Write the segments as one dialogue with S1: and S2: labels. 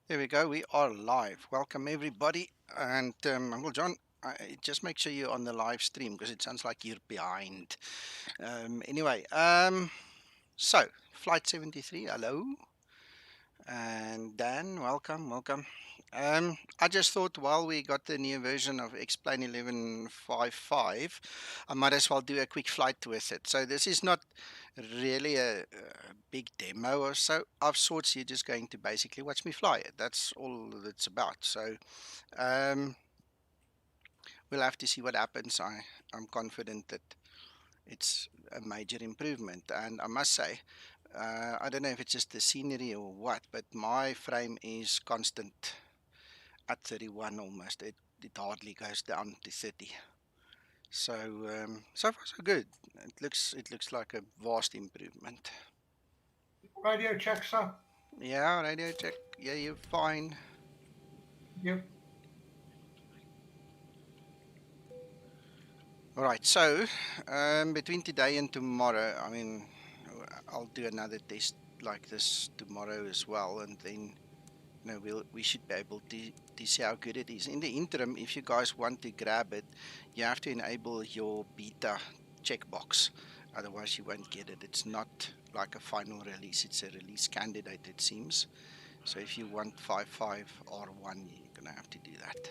S1: There we go. We are live. Welcome everybody. And Uncle John, just make sure you're on the live stream because it sounds like you're behind. So flight 73. Hello, and Dan, welcome. I just thought while we got the new version of Explain 11.5.5, I might as well do a quick flight with it. So this is not really a big demo or so of sorts. You're just going to basically watch me fly it. That's all it's about. So um, we'll have to see what happens. I'm confident that it's a major improvement, and I must say, I don't know if it's just the scenery or what, but my frame is constant at 31 almost. It hardly goes down to 30. So so far so good. It looks like a vast improvement.
S2: Radio check, sir.
S1: Yeah, radio check. Yeah, you're fine.
S2: Yep.
S1: All right. So between today and tomorrow, I mean, I'll do another test like this tomorrow as well, and then we should be able to see how good it is. In the interim, if you guys want to grab it, you have to enable your beta checkbox. Otherwise, you won't get it. It's not like a final release. It's a release candidate, it seems. So if you want 5.5 R1, you're going to have to do that.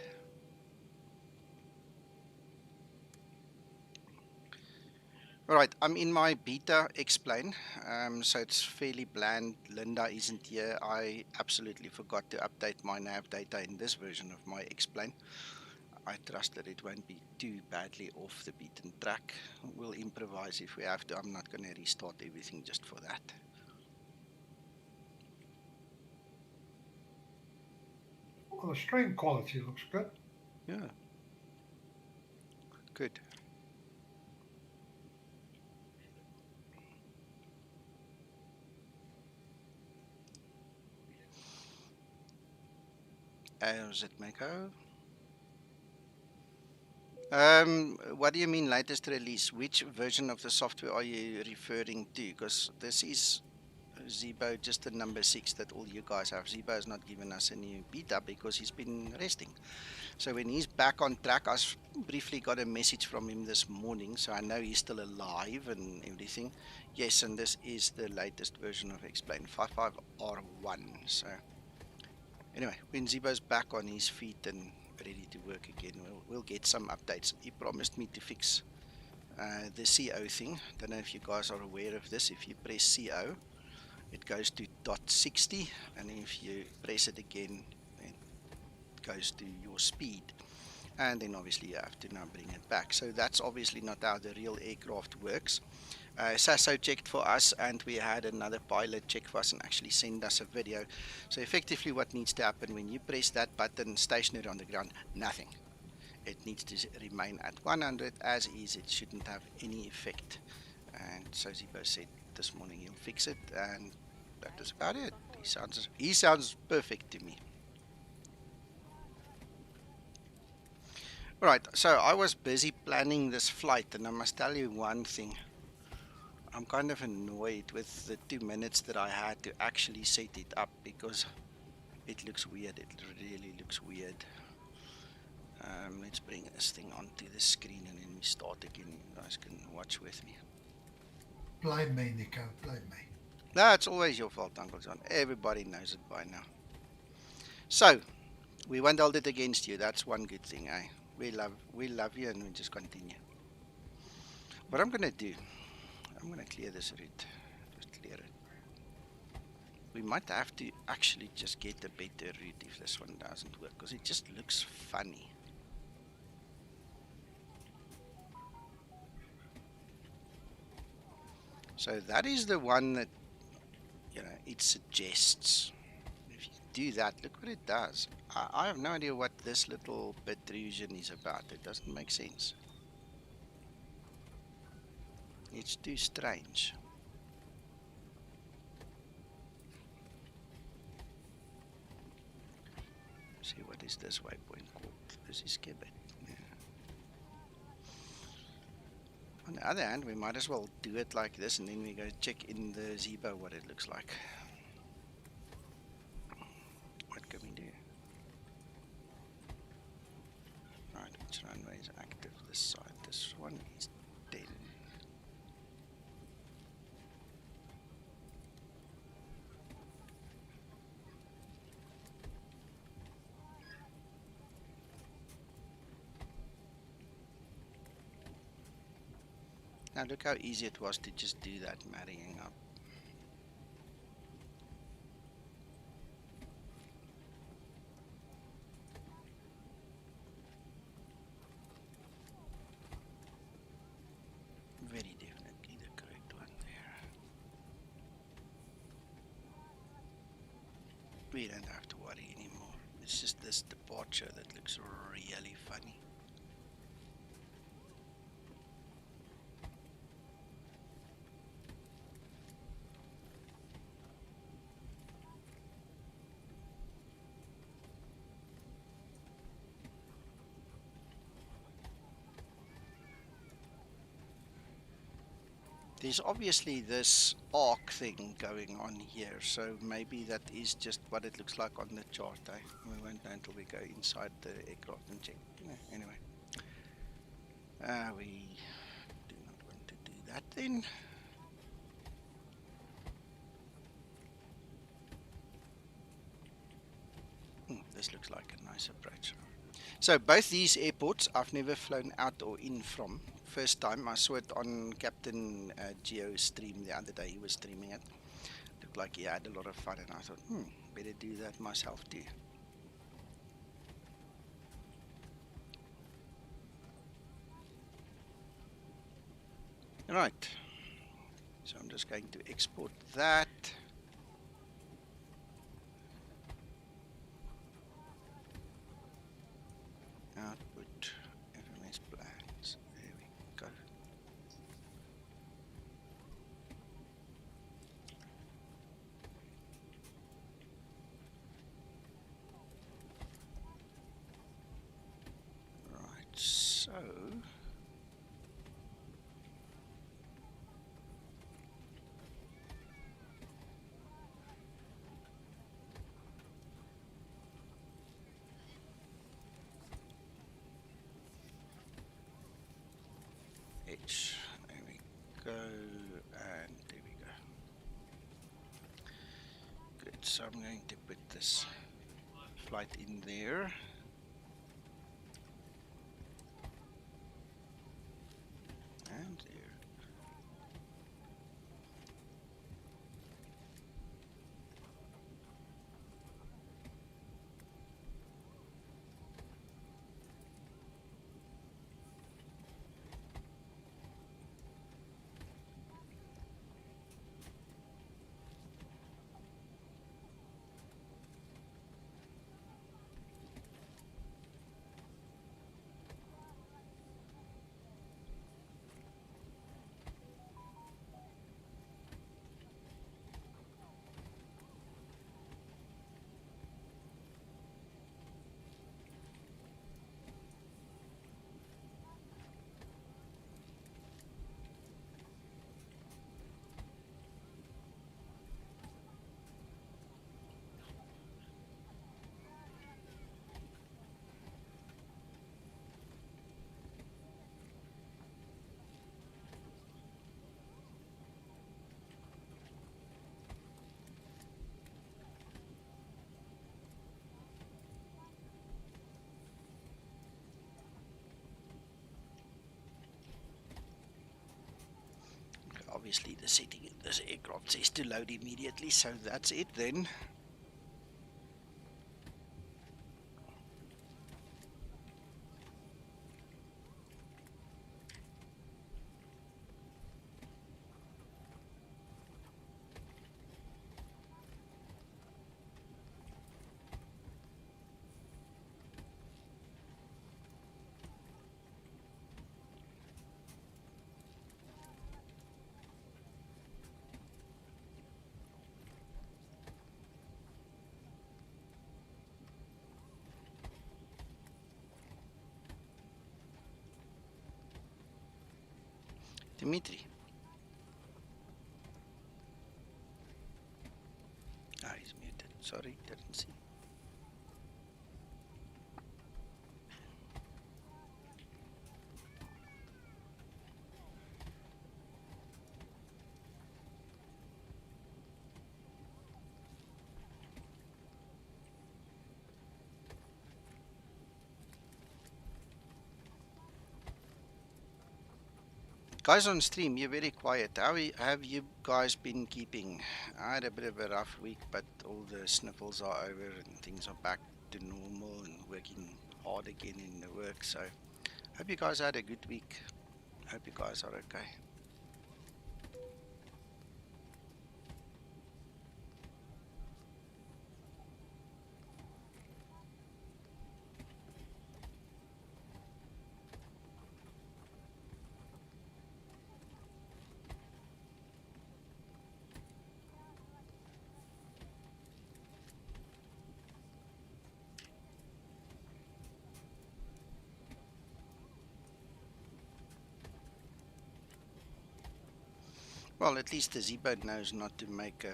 S1: All right, I'm in my beta explain. So it's fairly bland. Linda isn't here. I absolutely forgot to update my nav data in this version of my explain. I trust that it won't be too badly off the beaten track. We'll improvise if we have to. I'm not going to restart everything just for that.
S2: Well, the stream quality looks good.
S1: Yeah, good. How's it, Mako? What do you mean latest release? Which version of the software are you referring to? Because this is Zibo, just the number 6 that all you guys have. Zibo has not given us a new beta because he's been resting. So when he's back on track, I briefly got a message from him this morning, so I know he's still alive and everything. Yes, and this is the latest version of Explain 5.5 R1. So anyway, when Zibo's back on his feet and ready to work again, we'll get some updates. He promised me to fix the CO thing. Don't know if you guys are aware of this. If you press CO, it goes to .60, and if you press it again, it goes to your speed. And then obviously you have to now bring it back. So that's obviously not how the real aircraft works. Sasso checked for us, and we had another pilot check for us and actually send us a video. So effectively what needs to happen when you press that button stationary on the ground, nothing. It needs to remain at 100 as is. It shouldn't have any effect. And so Zibo said this morning he'll fix it, and that is about it. He sounds perfect to me. Right, so I was busy planning this flight, and I must tell you one thing. I'm kind of annoyed with the 2 minutes that I had to actually set it up because it looks weird. It really looks weird. Let's bring this thing onto the screen and then we start again. You guys can watch with me.
S2: Blame me, Nico. Blame me.
S1: No, it's always your fault, Uncle John. Everybody knows it by now. So, we won't hold it against you. That's one good thing, eh? We love you, and we just continue. What I'm gonna do, I'm gonna clear this route. Just clear it. We might have to actually just get a better route if this one doesn't work, because it just looks funny. So that is the one that, it suggests. If you do that, look what it does. I have no idea what this little protrusion is about. It doesn't make sense. It's too strange. See, what is this waypoint called? This is KEBET. Yeah. On the other hand, we might as well do it like this, and then we go check in the Zibo what it looks like. What can we Now look how easy it was to just do that marrying up. Very definitely the correct one there. We don't have to worry anymore. It's just this departure that looks really funny. There's obviously this arc thing going on here, so maybe that is just what it looks like on the chart. We won't know until we go inside the aircraft and check. Anyway, we do not want to do that then. This looks like a nice approach. So both these airports I've never flown out or in from. First time I saw it on Captain Geo's stream the other day. He was streaming it. Looked like he had a lot of fun, and I thought, better do that myself too. Right. So I'm just going to export that. Output FMS plans. There we go. Right, so H. There we go, and there we go. Good. So I'm going to put this flight in there. And there. Obviously the setting in this aircraft says to load immediately, so that's it then. Dimitri. He's muted. Sorry, didn't see. Guys on stream, you're very quiet. Have you guys been keeping? I had a bit of a rough week, but all the sniffles are over and things are back to normal and working hard again in the work. So, hope you guys had a good week. Hope you guys are okay. Well, at least the Zibo knows not to make a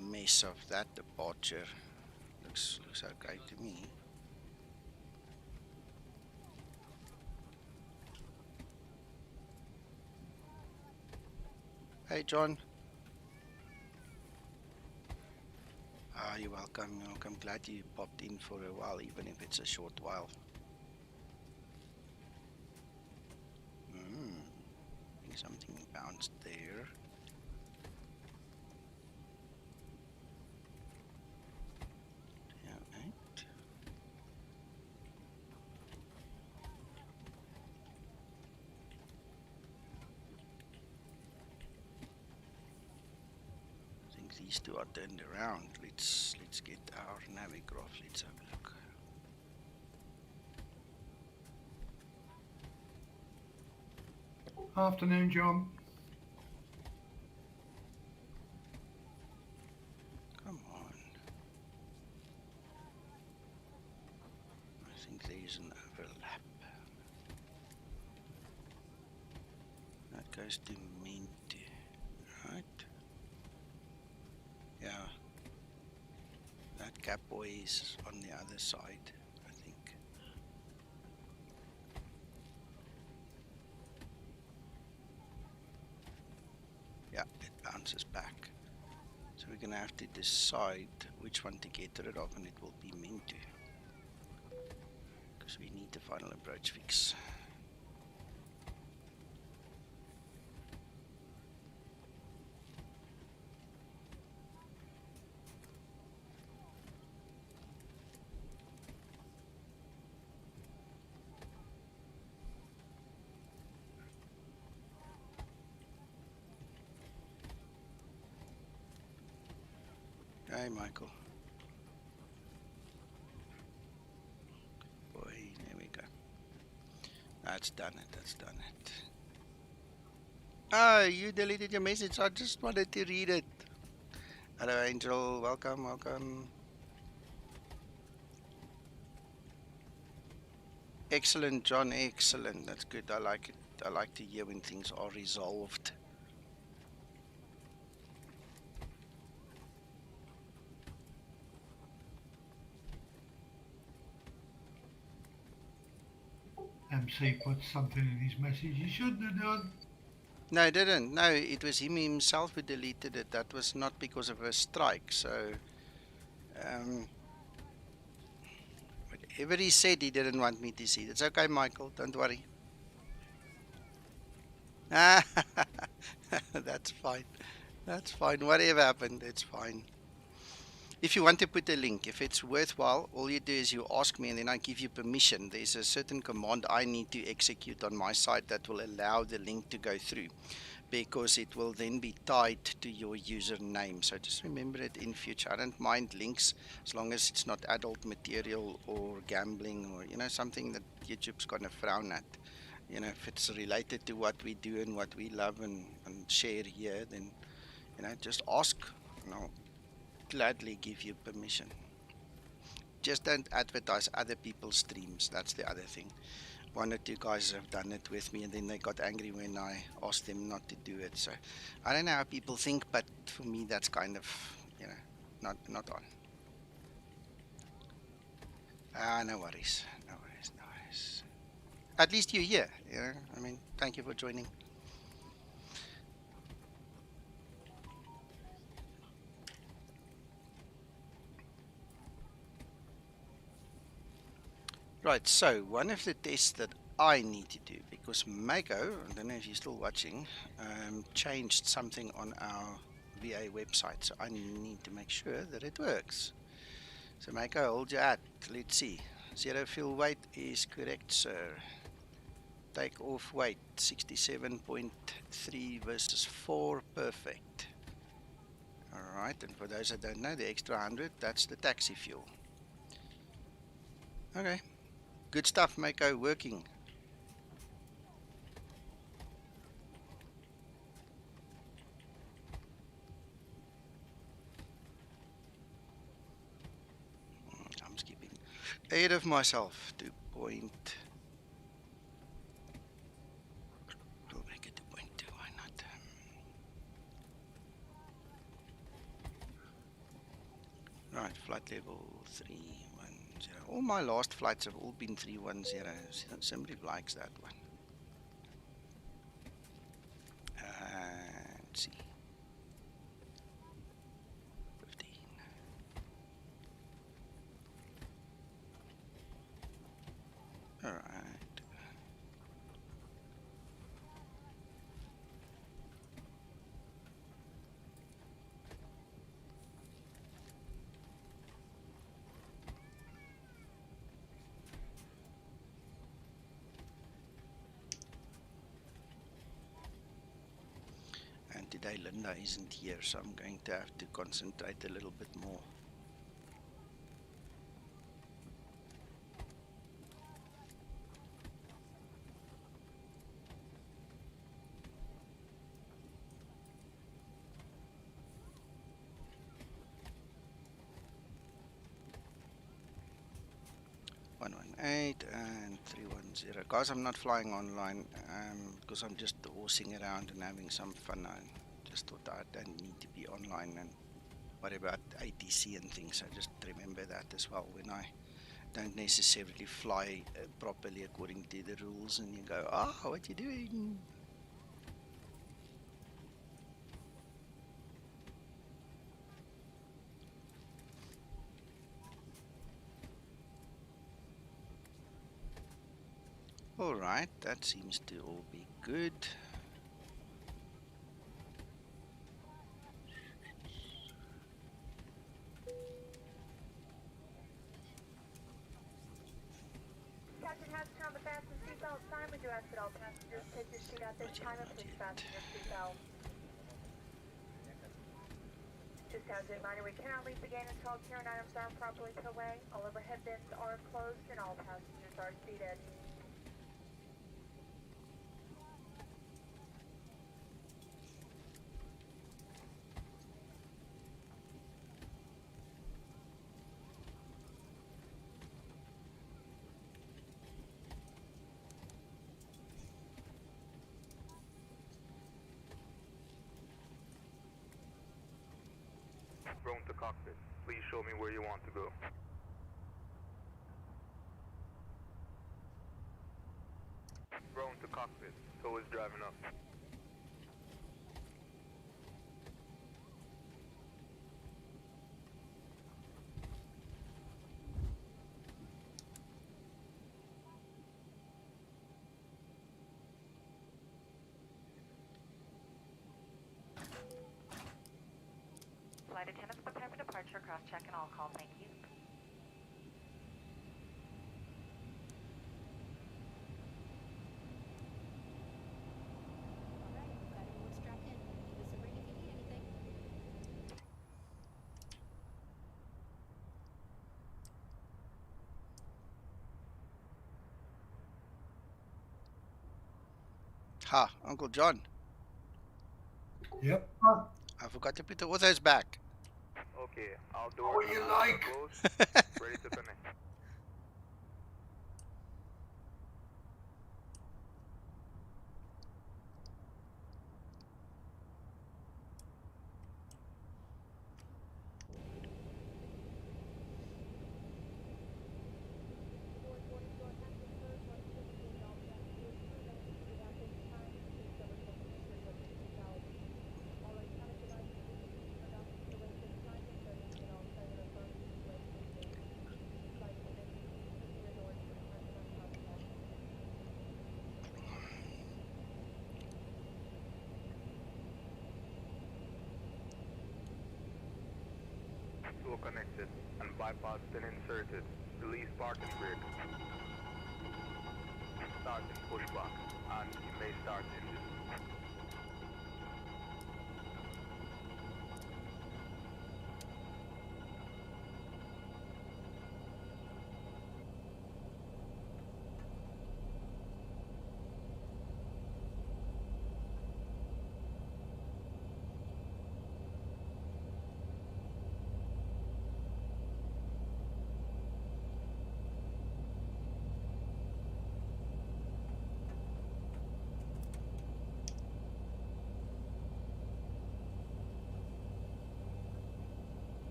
S1: mess of that departure. Looks okay to me. Hey, John. You're welcome. I'm glad you popped in for a while, even if it's a short while. I think something bounced there. Yeah, right. I think these two are turned around. Let's get our navigraph. Let's have a look.
S2: Afternoon, John.
S1: Come on. I think there's an overlap. That goes to Mint, right? Yeah. That Capboy is on the other side, I think. Yeah, it bounces back. So we're gonna have to decide which one to get rid of, and it will be Mintu, because we need the final approach fix. Hey, Michael. Boy, there we go. That's done it. That's done it. Ah, you deleted your message. I just wanted to read it. Hello, Angel. Welcome, welcome. Excellent, John. Excellent. That's good. I like it. I like to hear when things are resolved.
S2: MC put something in his message he shouldn't have done.
S1: No, it didn't. No, it was him himself who deleted it. That was not because of a strike. So, whatever he said, he didn't want me to see. It's okay, Michael. Don't worry. That's fine. That's fine. Whatever happened, it's fine. If you want to put a link, if it's worthwhile, all you do is you ask me and then I give you permission. There's a certain command I need to execute on my side that will allow the link to go through, because it will then be tied to your username. So just remember it in future. I don't mind links as long as it's not adult material or gambling or something that YouTube's gonna frown at. If it's related to what we do and what we love and share here, then just ask and I'll gladly give you permission. Just don't advertise other people's streams. That's the other thing. One or two guys have done it with me and then they got angry when I asked them not to do it. So I don't know how people think, but for me that's kind of not on. No worries. No worries. No worries. At least you're here. I mean, thank you for joining. Right, so one of the tests that I need to do, because Mako, I don't know if you're still watching, changed something on our VA website, so I need to make sure that it works. So Mako, hold your hat. Let's see. Zero fuel weight is correct, sir. Takeoff weight 67.3 versus 4, perfect. All right, and for those that don't know, the extra 100, that's the taxi fuel. Okay, good stuff, Mako, working. I'm skipping ahead of myself to point. We'll make it to point 2, why not? Right, flight level 310. All my last flights have all been 310. Somebody likes that one. Let's see. 15. All right. And today Linda isn't here, so I'm going to have to concentrate a little bit more. .118 and 310. Guys, I'm not flying online because I'm just horsing around and having some fun. I just thought I don't need to be online. And what about ATC and things? I just remember that as well when I don't necessarily fly properly according to the rules, and you go, oh, what you doing? All right, that seems to all be good.
S3: Captain has to turn on the fasten seatbelt sign. We do ask that all passengers take your seat at this time and please fasten your seatbelt. Just as a reminder, we cannot leave the gate until carrying items are properly put away. All overhead bins are closed and all passengers are seated.
S4: Drone to cockpit. Please show me where you want to go. Drone to cockpit. Tow is driving up.
S3: Flight attendants prepare for departure. Cross-check and all call. Thank you.
S1: Ha, Uncle John,
S2: Yep.
S1: I forgot to put the autos back.
S4: Okay, all
S2: What
S4: doors
S2: you
S4: and
S2: like?
S4: closed. Ready to connect. Tow connected and bypass pin inserted. Release parking brake. Starting pushback, and you may start engine.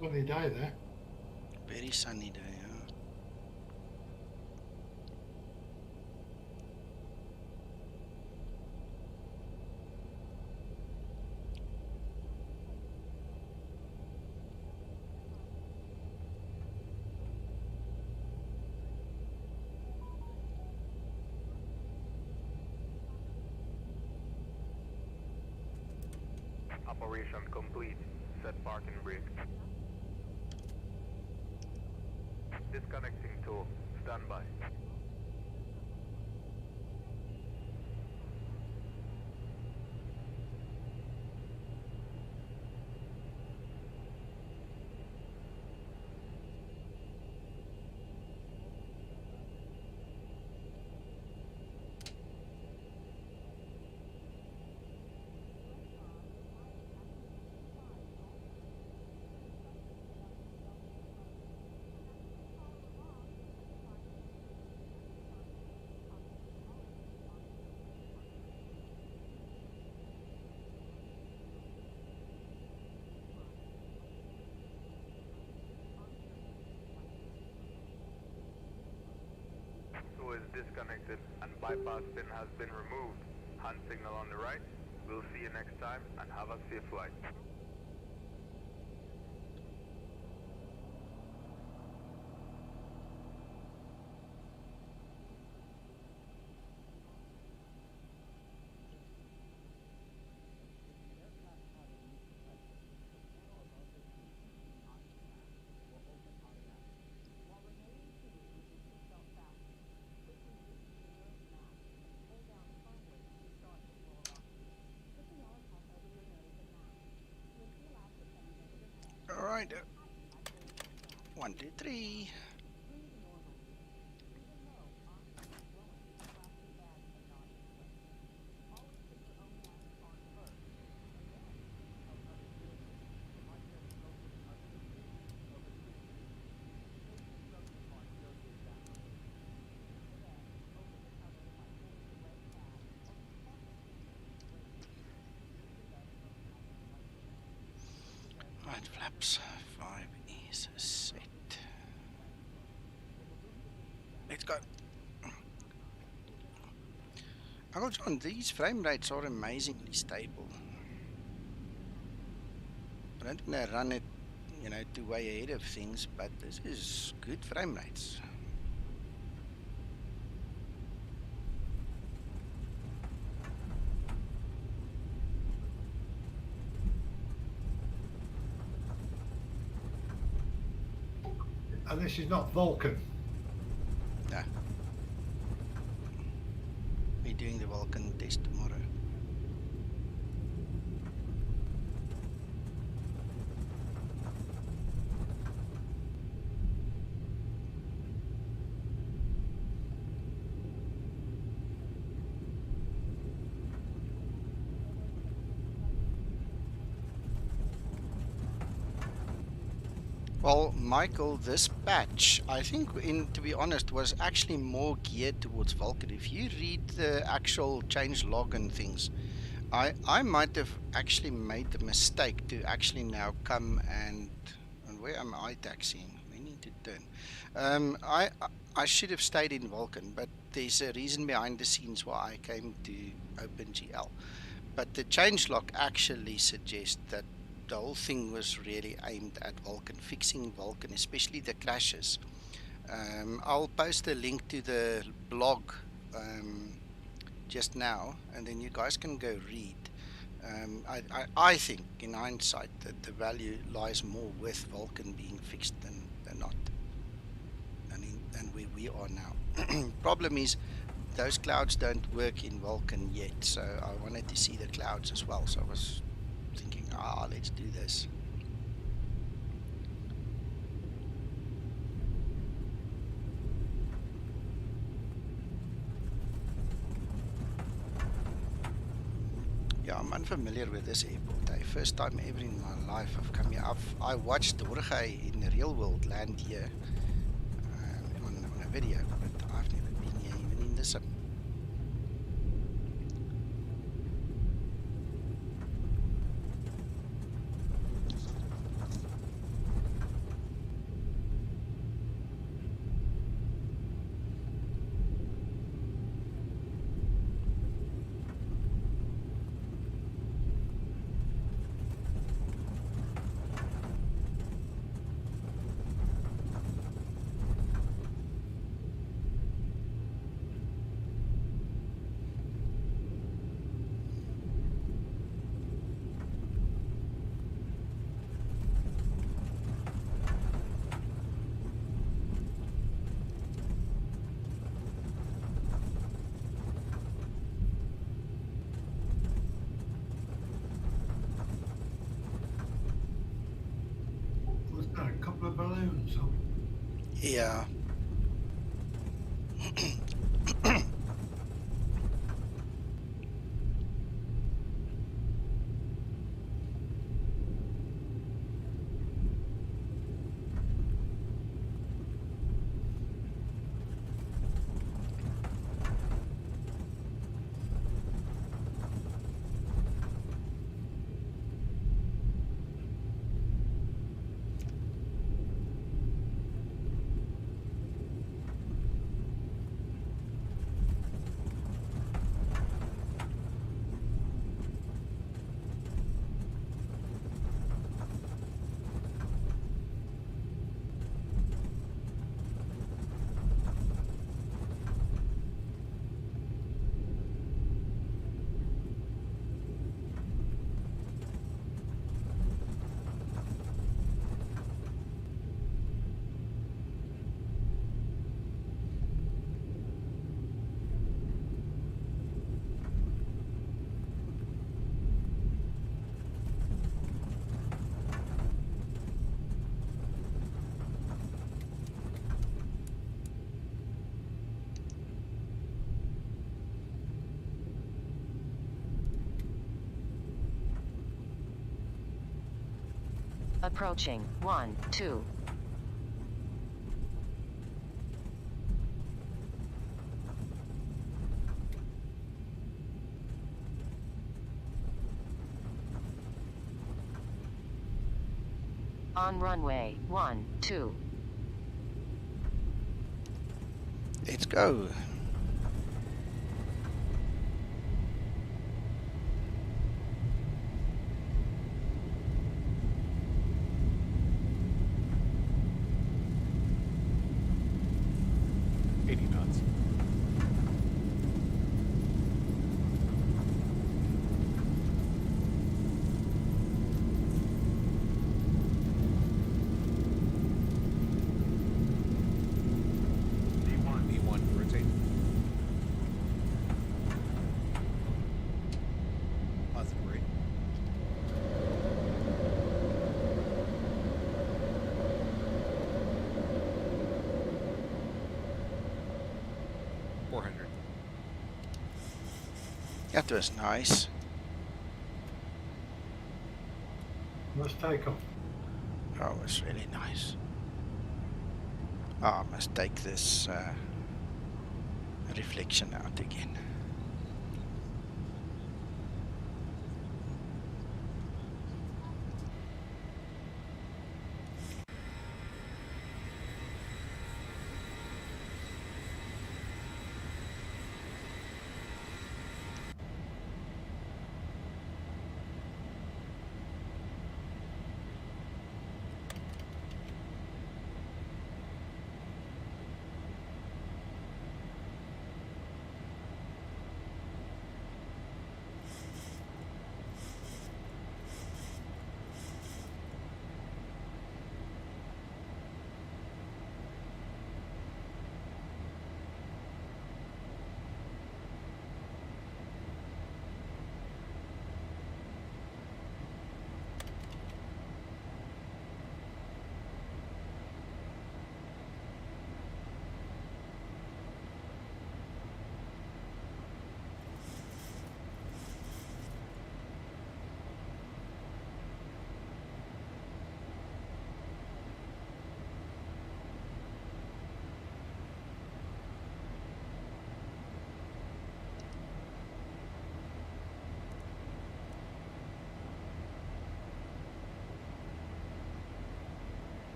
S2: Sunny day there.
S1: Very sunny day, yeah.
S4: Operation complete. Set parking brake. Disconnecting tow. Standby. Tow is disconnected and bypass pin has been removed. Hand signal on the right. We'll see you next time and have a safe flight.
S1: Alright. 1, 2, 3. Right, flaps 5 is set. Let's go. Uncle John, these frame rates are amazingly stable. I don't think they run it, you know, too way ahead of things, but this is good frame rates.
S2: And this is not Vulcan.
S1: No. We're doing the Vulcan test tomorrow. Well, Michael, this patch, I think, to be honest, was actually more geared towards Vulkan. If you read the actual change log and things, I might have actually made the mistake to actually now come and where am I taxiing? We need starting to turn. I should have stayed in Vulcan, but there's a reason behind the scenes why I came to OpenGL. But the changelog actually suggests that the whole thing was really aimed at Vulcan, fixing Vulcan, especially the crashes. I'll post a link to the blog just now, and then you guys can go read. I think, in hindsight, that the value lies more with Vulcan being fixed than not, and where we are now. Problem is, those clouds don't work in Vulcan yet, so I wanted to see the clouds as well. So I was thinking, let's do this. Yeah, I'm unfamiliar with this airport. First time ever in my life I've come here. I watched Jorge in the real world land here on a video, but I've never been here even in the sim.
S2: What's that? A couple of balloons up?
S1: Yeah.
S5: Approaching 1, 2. On runway 1, 2.
S1: Let's go. That was nice.
S2: Let's take off.
S1: That was really nice. I must take this reflection out again.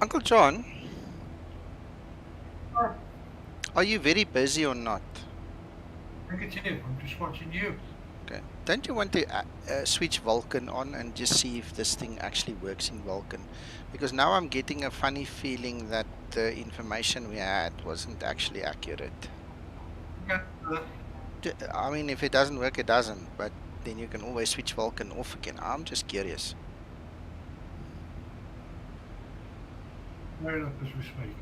S1: Uncle John,
S2: Oh,
S1: are you very busy or not?
S2: negative. I'm just watching you.
S1: Okay. Don't you want to switch Vulkan on and just see if this thing actually works in Vulkan? Because now I'm getting a funny feeling that the information we had wasn't actually accurate.
S2: Okay.
S1: I mean, if it doesn't work, it doesn't. But then you can always switch Vulkan off again. I'm just curious.
S2: Fair enough as we speak.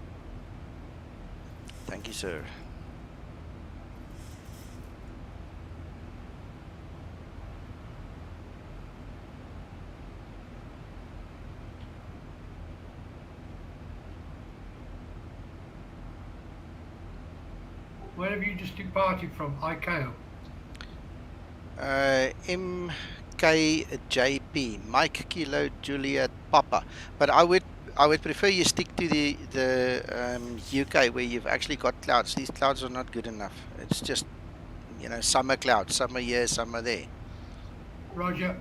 S1: Thank you, sir.
S2: Where have you just departed from? ICAO.
S1: MKJP, Mike Kilo Juliet Papa. But I would prefer you stick to the UK where you've actually got clouds. These clouds are not good enough. It's just summer clouds, some are here, some are there.
S2: Roger.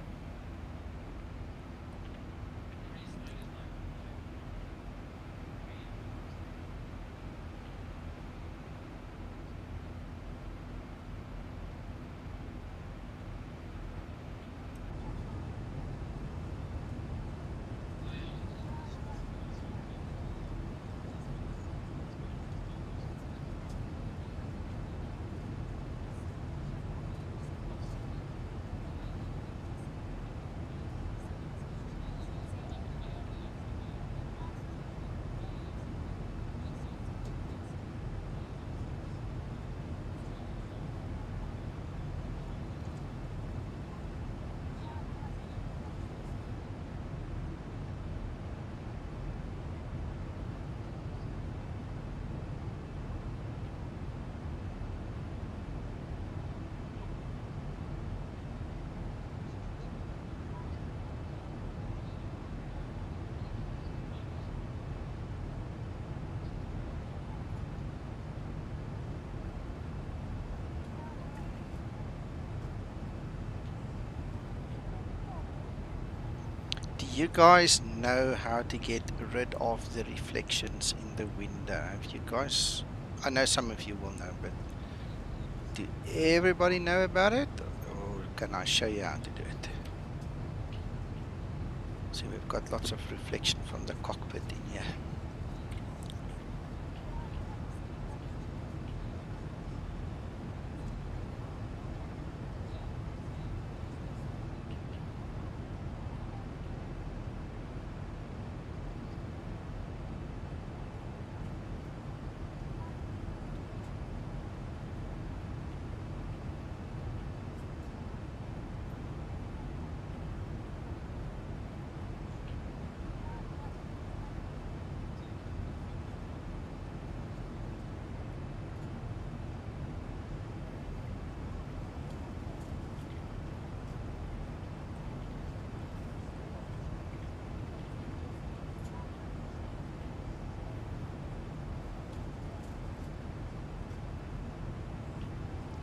S1: Do you guys know how to get rid of the reflections in the window? Have you guys? I know some of you will know, but do everybody know about it? Or can I show you how to do it? See, we've got lots of reflection from the cockpit in here.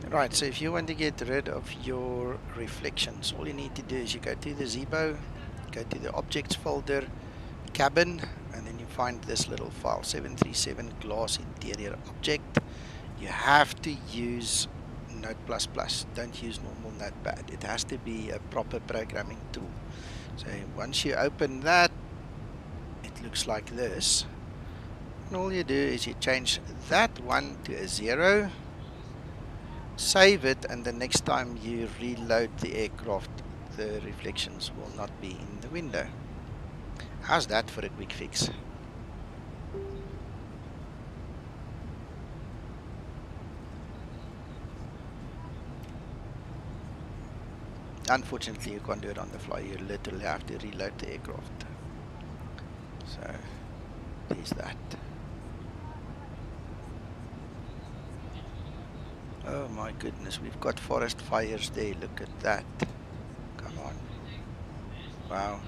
S1: Right, so if you want to get rid of your reflections, all you need to do is you go to the Zibo, go to the objects folder, cabin, and then you find this little file, 737 glass interior object. You have to use Node++. Don't use normal Notepad. It has to be a proper programming tool. So once you open that, it looks like this. And all you do is you change that one to a 0. Save it, and the next time you reload the aircraft, the reflections will not be in the window. How's that for a quick fix? Unfortunately, you can't do it on the fly. You literally have to reload the aircraft. So there's that. Oh my goodness, we've got forest fires there. Look at that. Come on. Wow.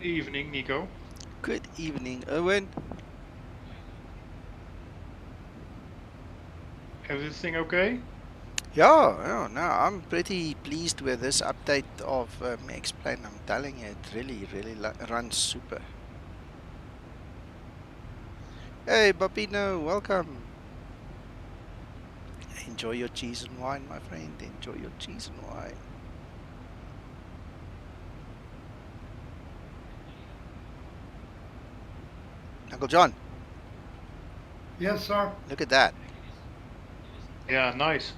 S6: evening, Nico.
S1: Good evening, Owen.
S6: Everything okay?
S1: Yeah, no, I'm pretty pleased with this update of X-Plane. I'm telling you, it really runs super. Hey, Babino, welcome. Enjoy your cheese and wine, my friend. Enjoy your cheese and wine. Uncle John,
S2: Yes, sir.
S1: look at that.
S6: Yeah, nice.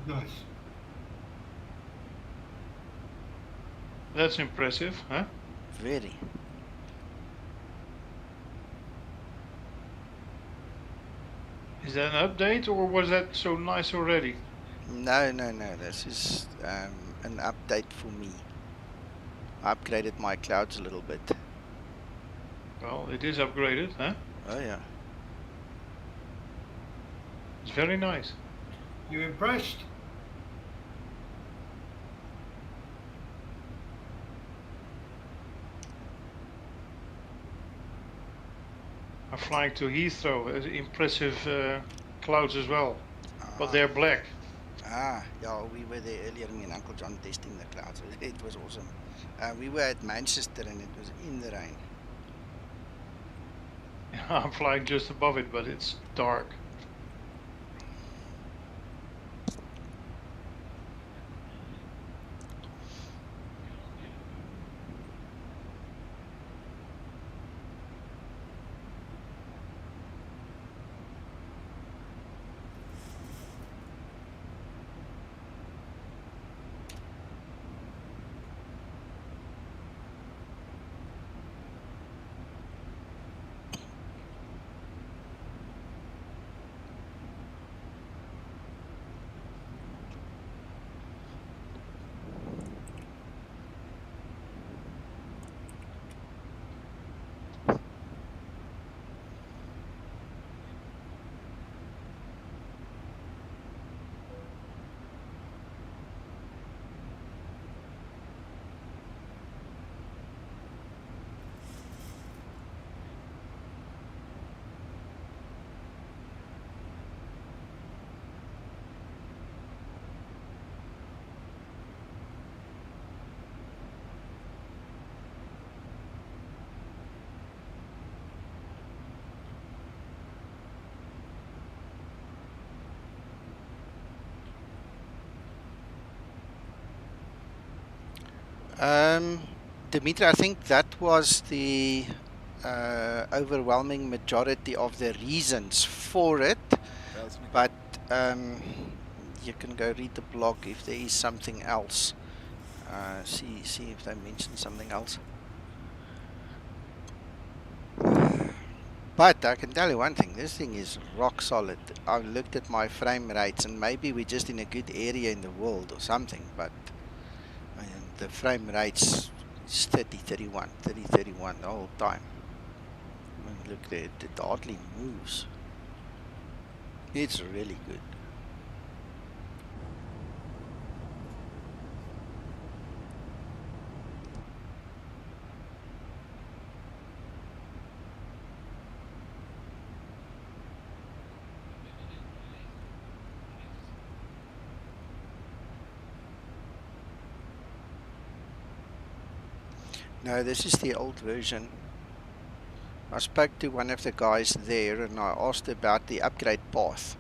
S2: Nice.
S6: That's impressive, huh?
S1: Very.
S6: Is that an update or was that so nice already?
S1: No. This is an update for me. I upgraded my clouds a little bit.
S6: Well, it is upgraded, huh?
S1: Oh yeah.
S6: It's very nice.
S2: You impressed?
S6: I'm flying to Heathrow. Impressive clouds as well, but
S1: Ah,
S6: they're black.
S1: yeah, we were there earlier, me and Uncle John testing the clouds. It was awesome. We were at Manchester and it was in the rain.
S6: I'm flying just above it, but it's dark.
S1: Dimitri, I think that was the overwhelming majority of the reasons for it. But you can go read the blog if there is something else. See if they mention something else. But I can tell you one thing, this thing is rock solid. I've looked at my frame rates and maybe we're just in a good area in the world or something, but the frame rates is 30, 31, 30, 31 the whole time. I mean, look there, it hardly moves. It's really good. No, this is the old version. I spoke to one of the guys there and I asked about the upgrade path.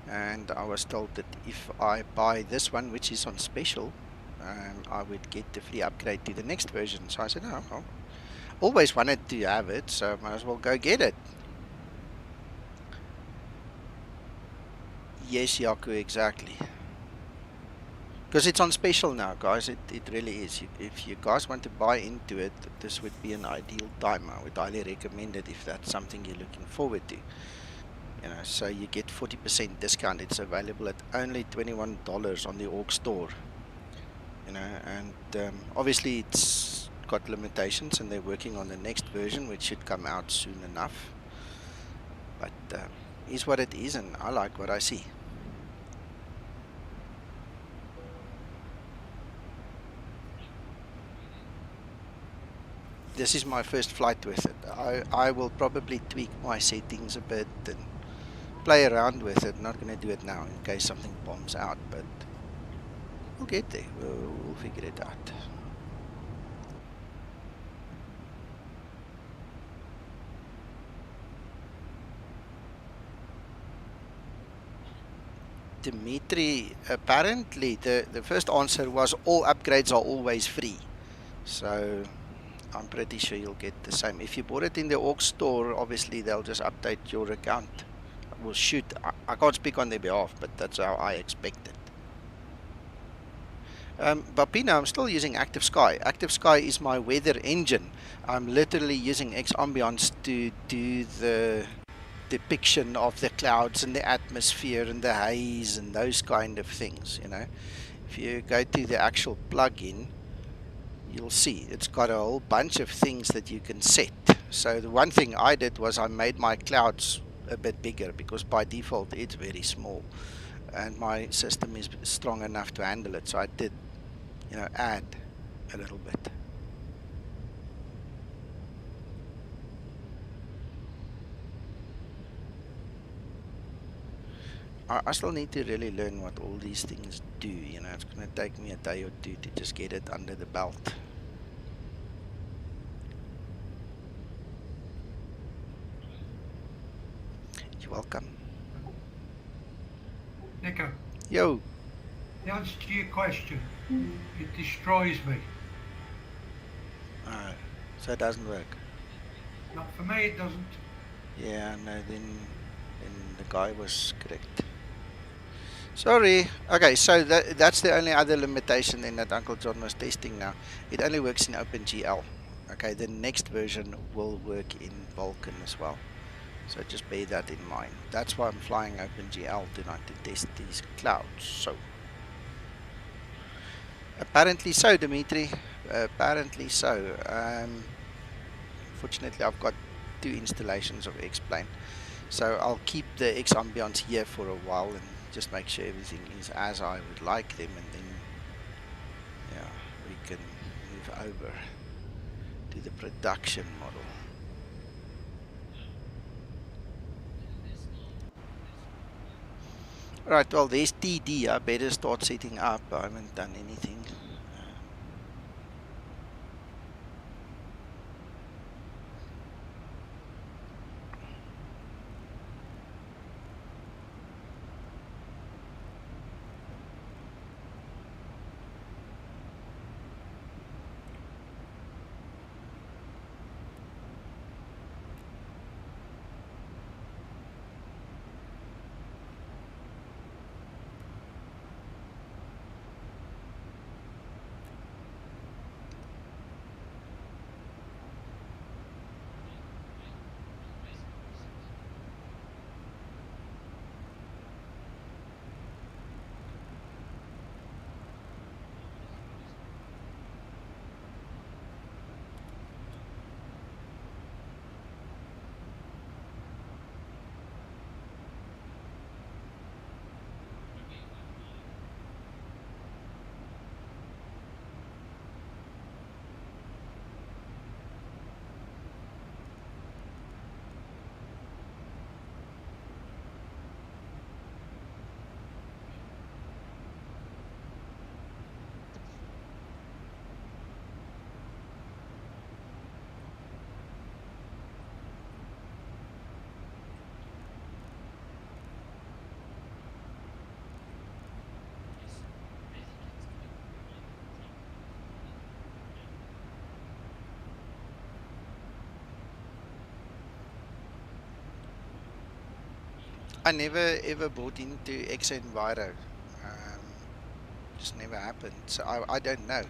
S1: And I was told that if I buy this one, which is on special, I would get the free upgrade to the next version. So I said, oh, well, always wanted to have it, so might as well go get it. Yes, Yaku, exactly. Because it's on special now, guys. It really is. If you guys want to buy into it, this would be an ideal time. I would highly recommend it if that's something you're looking forward to. You know, so you get 40% discount. It's available at only $21 on the org store. You know, and obviously it's got limitations, and they're working on the next version, which should come out soon enough. But is what it is, and I like what I see. this is my first flight with it. I will probably tweak my settings a bit and play around with it. Not going to do it now in case something bombs out, but we'll get there. We'll figure it out. Dimitri, apparently the first answer was all upgrades are always free. So I'm pretty sure you'll get the same. If you bought it in the Orc store, obviously they'll just update your account. Well, shoot, I can't speak on their behalf, but that's how I expect it. Bapina, I'm still using Active Sky. Active Sky is my weather engine. I'm literally using xAmbience to do the depiction of the clouds and the atmosphere and the haze and those kind of things, you know. If you go to the actual plugin, you'll see it's got a whole bunch of things that you can set. So the one thing I did was I made my clouds a bit bigger because by default it's very small and my system is strong enough to handle it. So I did, you know, add a little bit. I still need to really learn what all these things do, you know. It's going to take me a day or two to just get it under the belt. You're welcome.
S2: Nico,
S1: Yo.
S2: the answer to your question, it destroys me.
S1: So it doesn't work.
S2: Not for me, it doesn't.
S1: Yeah, no, then the guy was correct. Sorry. Okay, so that's the only other limitation then that Uncle John was testing now. It only works in OpenGL. Okay, the next version will work in Vulkan as well. So just bear that in mind. That's why I'm flying OpenGL tonight to test these clouds. So apparently so, Dimitri. Apparently so. Fortunately, I've got 2 installations of X-Plane. So I'll keep the xAmbience here for a while and just make sure everything is as I would like them, and then yeah, we can move over to the production model. Right, well there's TD. I better start setting up. I haven't done anything. I never ever bought into xAmbience. Just never happened. So I don't know.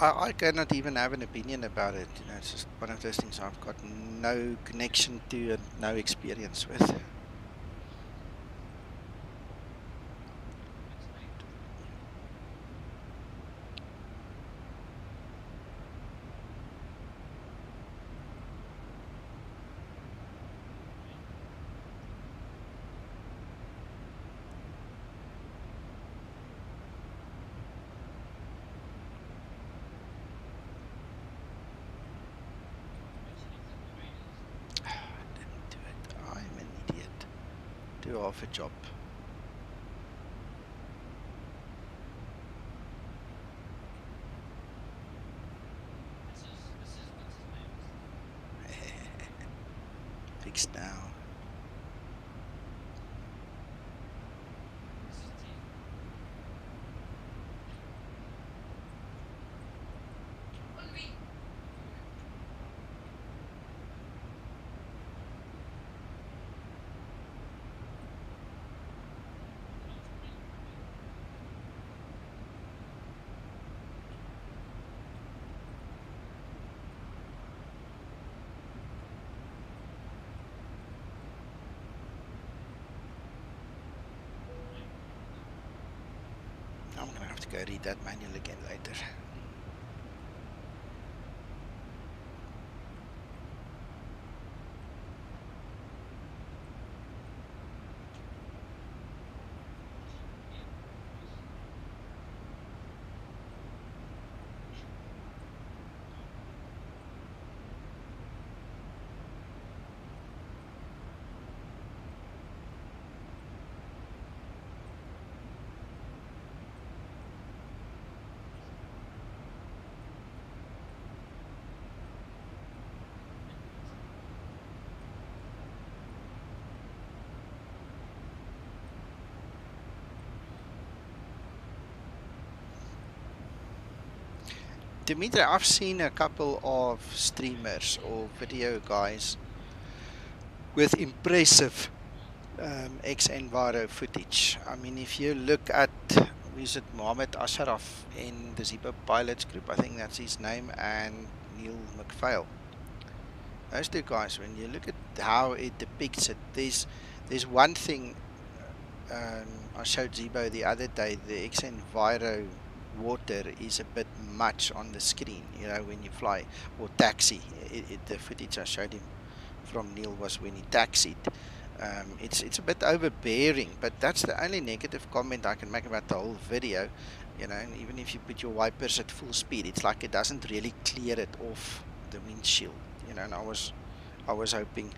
S1: I cannot even have an opinion about it. You know, it's just one of those things I've got no connection to and no experience with. do half a job. Fixed now. I'm gonna have to go read that manual again later. Dimitri, I've seen a couple of streamers or video guys with impressive xAvalo footage. I mean, if you look at, is it Mohammed Ashraf in the Zibo Pilots group, I think that's his name, and Neil McPhail. Those two guys, when you look at how it depicts it, there's one thing I showed Zibo the other day, the xAvalo water is a bit much on the screen, you know, when you fly or taxi. The footage I showed him from Neil was when he taxied. It's a bit overbearing, but that's the only negative comment I can make about the whole video. You know, and even if you put your wipers at full speed, it's like it doesn't really clear it off the windshield. You know, and I was hoping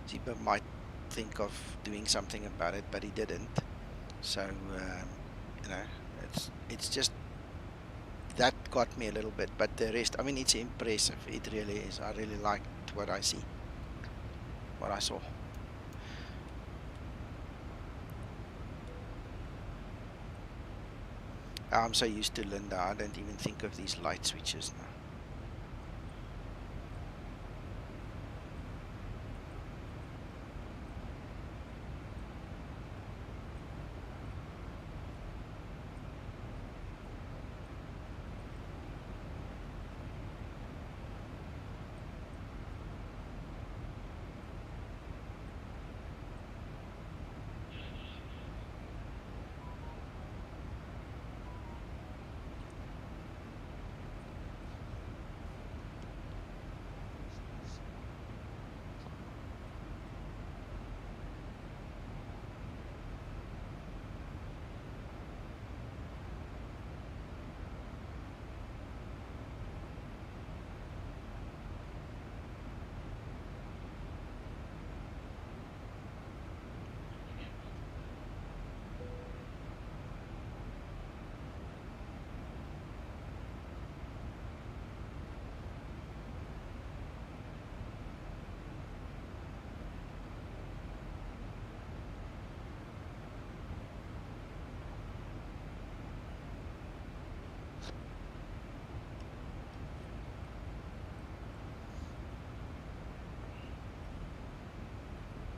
S1: Zibo might think of doing something about it, but he didn't. So you know, it's just that got me a little bit, but the rest, I mean, it's impressive. It really is. I really liked what I saw. I'm so used to Linda, I don't even think of these light switches now.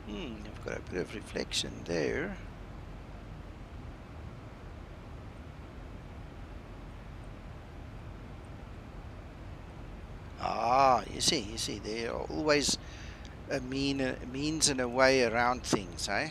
S1: You've got a bit of reflection there. Ah, you see, there are always a means and a way around things, eh?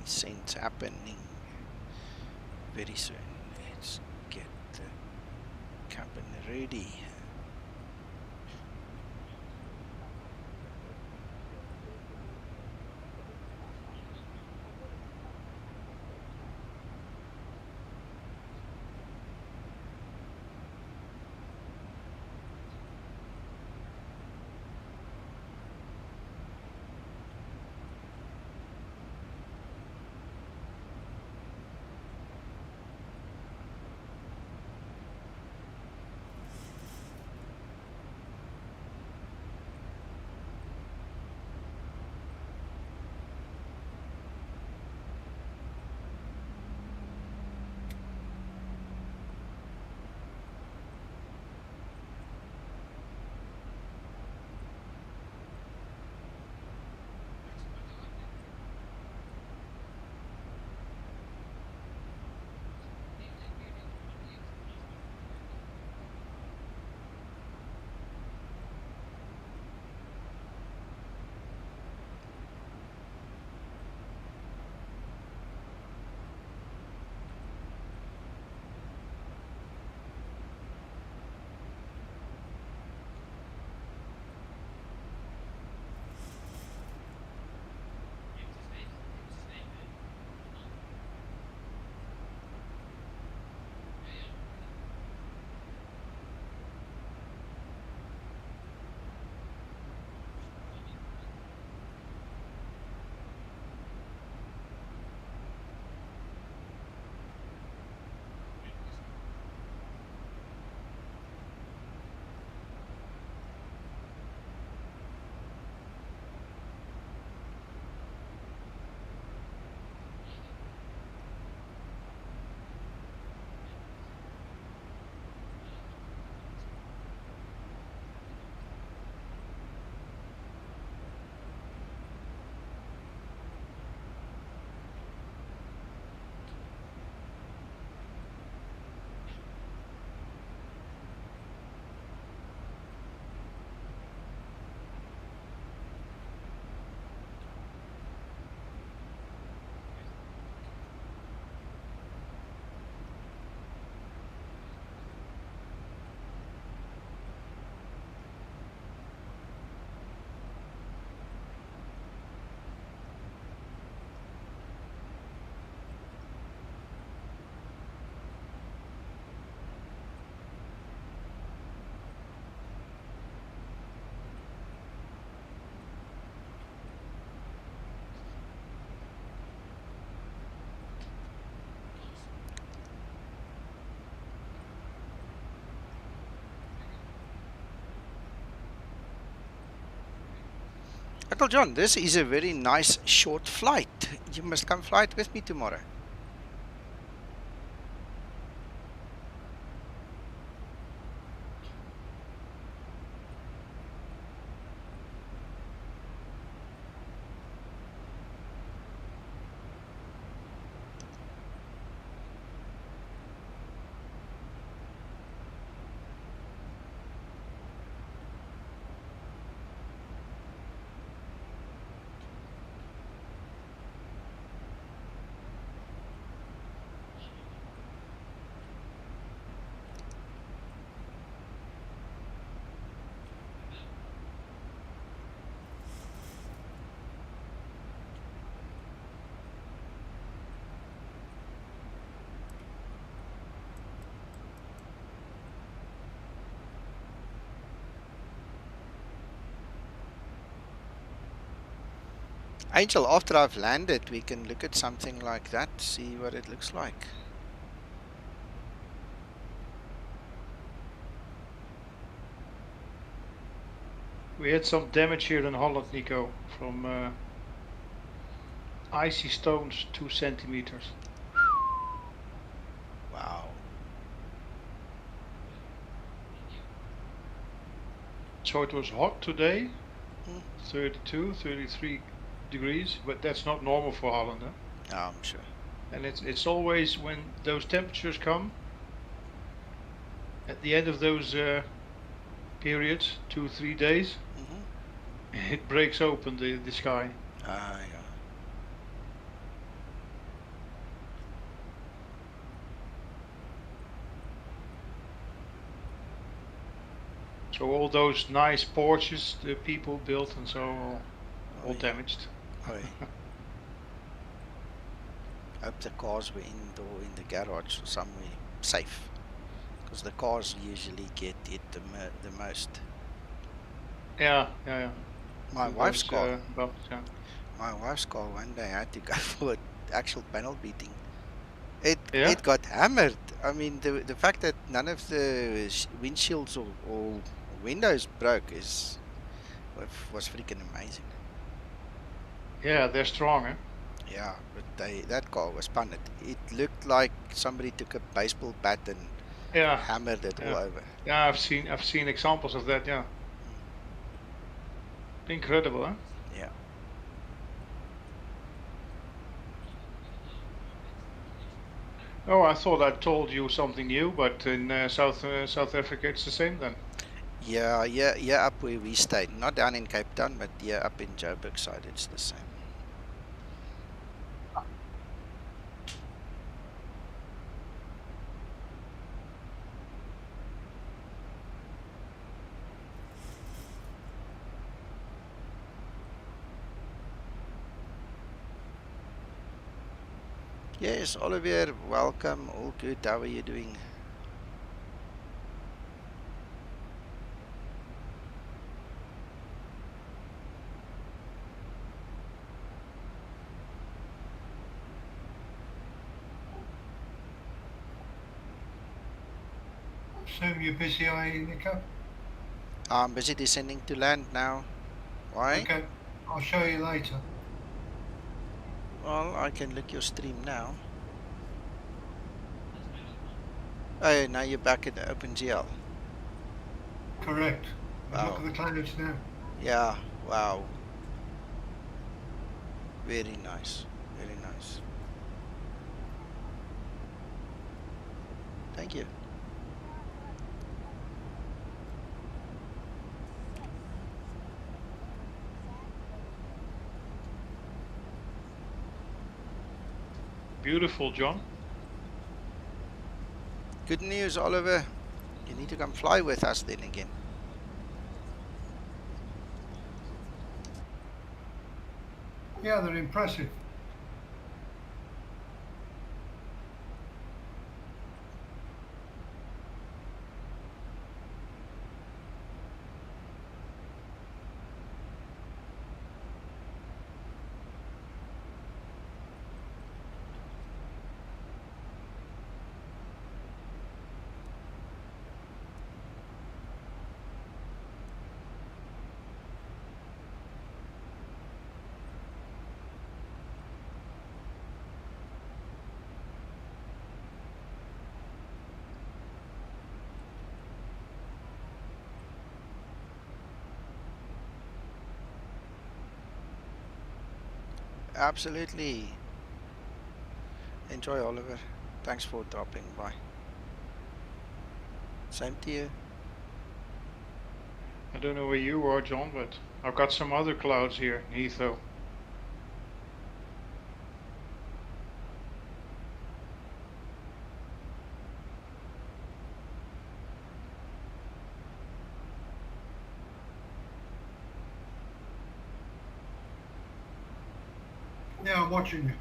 S1: descent happening very soon. Let's get the cabin ready. Uncle John, this is a very nice short flight. You must come fly it with me tomorrow. Angel, after I've landed, we can look at something like that, see what it looks like.
S6: We had some damage here in Holland, Nico, from icy stones 2 centimeters.
S1: Wow.
S6: So it was hot today, 32, 33 degrees, but that's not normal for Holland, huh?
S1: No, I'm sure.
S6: And it's always when those temperatures come, at the end of those periods, 2-3 days, it breaks open the sky.
S1: Ah, yeah.
S6: So all those nice porches the people built and so all
S1: yeah.
S6: damaged.
S1: Oh, yeah. Hope the cars were indoor in the garage or somewhere safe, because the cars usually get it the most.
S6: Yeah.
S1: My
S6: With
S1: wife's
S6: those
S1: car.
S6: bumps, yeah.
S1: My wife's car. One day I had to go for an actual panel beating.
S6: Yeah?
S1: It got hammered. I mean, the fact that none of the windshields or windows broke was freaking amazing.
S6: Yeah, they're strong, eh?
S1: Yeah, but that car was punted. It looked like somebody took a baseball bat and
S6: Yeah.
S1: hammered it all
S6: Yeah.
S1: over.
S6: Yeah, I've seen examples of that, yeah. Incredible, huh?
S1: Yeah.
S6: Oh, I thought I told you something new, but in South Africa it's the same then.
S1: Yeah, up where we stayed. Not down in Cape Town, but yeah, up in Joburg side, it's the same. Yes, Olivier, welcome. All good. How are you doing?
S2: Assume you're busy, are you, Nico?
S1: I'm busy descending to land now. Why?
S2: Okay, I'll show you later.
S1: Well, I can look your stream now. Oh, now you're back in the OpenGL.
S2: Correct. But look
S1: Wow.
S2: at the clouds now.
S1: Yeah, wow. Very nice. Very nice. Thank you.
S6: Beautiful, John.
S1: Good news, Oliver. You need to come fly with us then again.
S2: Yeah, they're impressive.
S1: Absolutely. Enjoy, Oliver. Thanks for dropping by. Same to you.
S6: I don't know where you are, John, but I've got some other clouds here in Heathrow.
S2: Yeah, I'm watching you.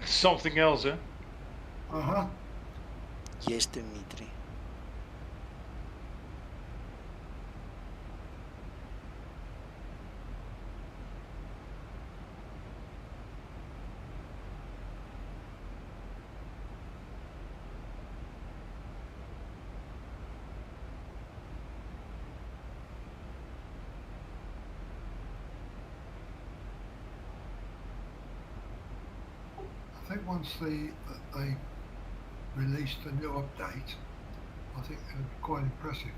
S6: Something else, eh?
S2: Uh-huh.
S1: Yes, Dimitri.
S2: I think once they released the new update, I think it was quite impressive.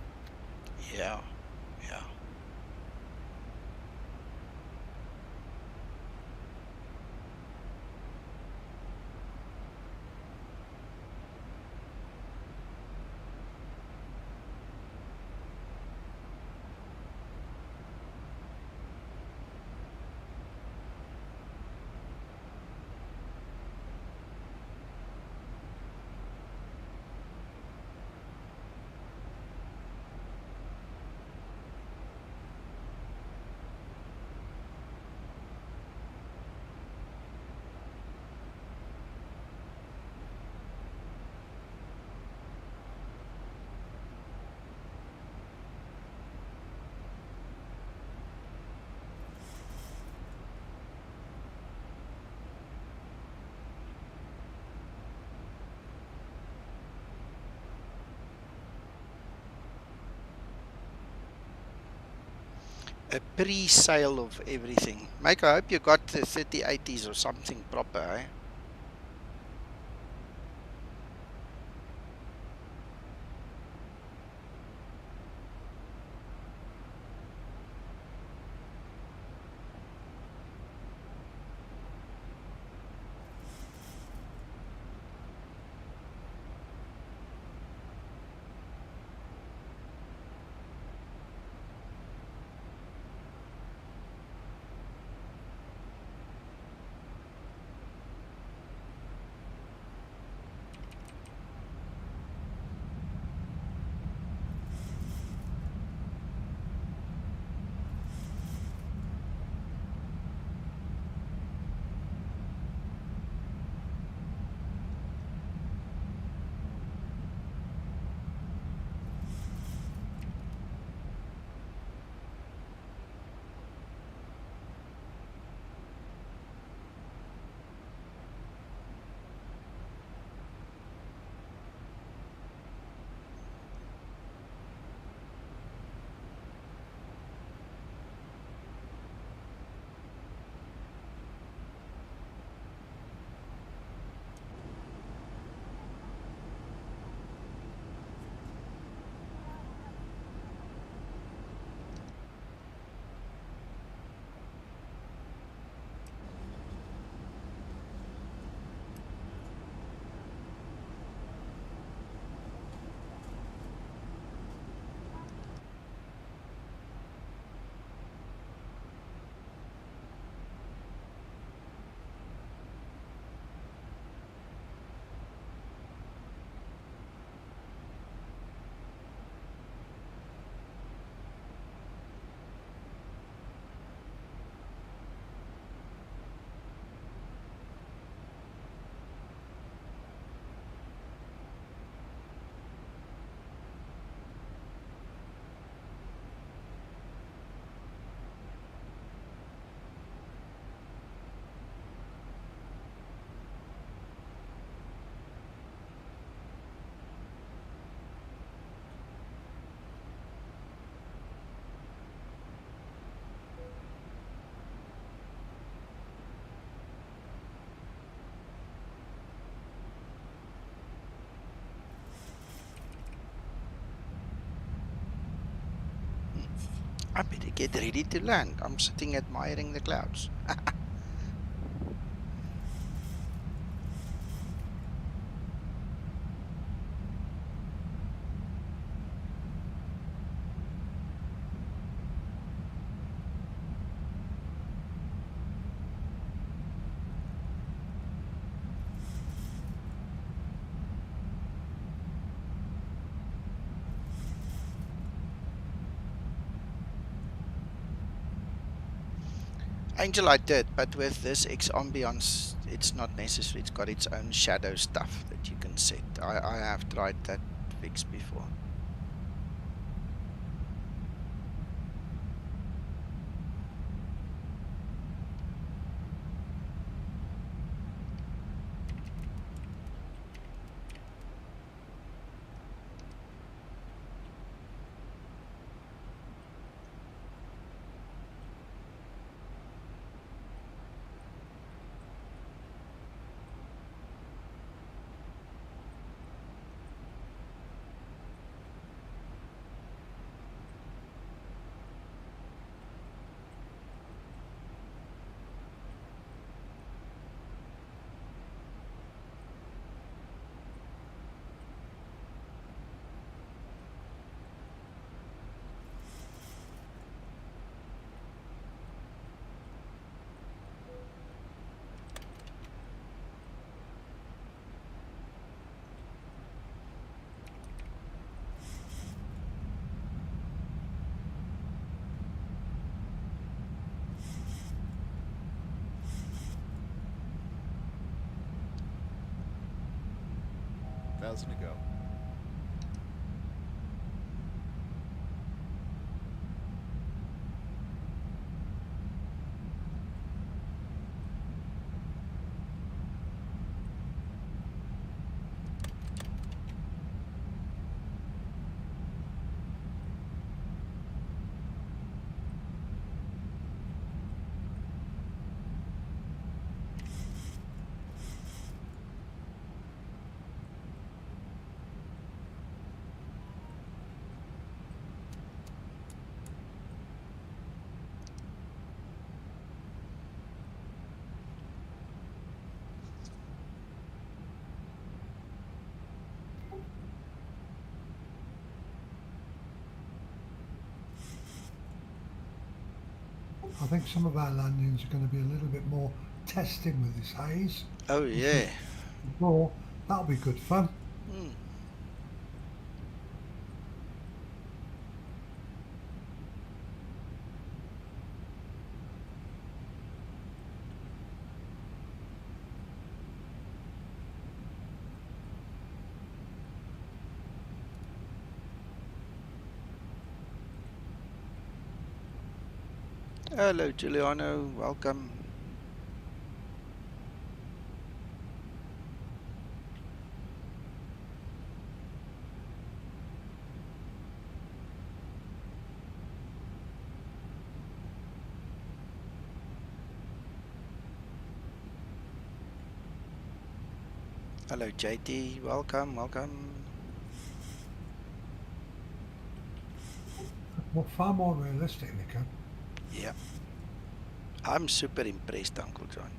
S1: Yeah, yeah. a pre-sale of everything. Mike, I hope you got the 3080s or something proper, eh? I better get ready to land. I'm sitting admiring the clouds. Angel I did, but with this xAmbience, it's not necessary. It's got its own shadow stuff that you can set. I have tried that fix before.
S7: Thousand to go.
S2: I think some of our landings are going to be a little bit more testing with this haze.
S1: Oh yeah.
S2: More. That'll be good fun.
S1: Hmm. Hello, Giuliano. Welcome. Hello, JT. Welcome, welcome.
S2: Well, far more realistic, Nico.
S1: Yeah. I'm super impressed, Uncle John.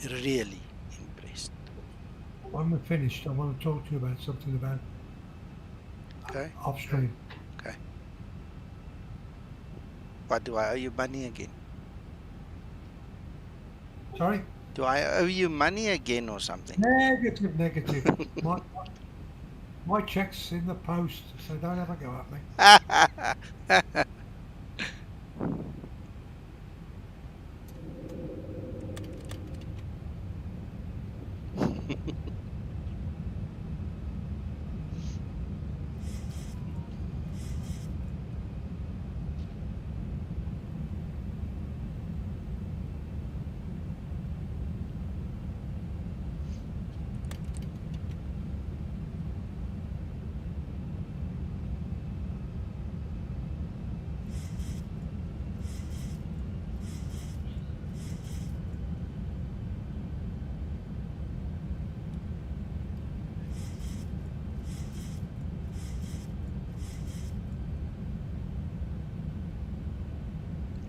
S1: Really impressed.
S2: When we're finished, I want to talk to you about something about
S1: Okay.
S2: off stream.
S1: Okay. What, do I owe you money again?
S2: Sorry?
S1: Do I owe you money again or something?
S2: Negative, negative. my check's in the post, so don't ever go at me.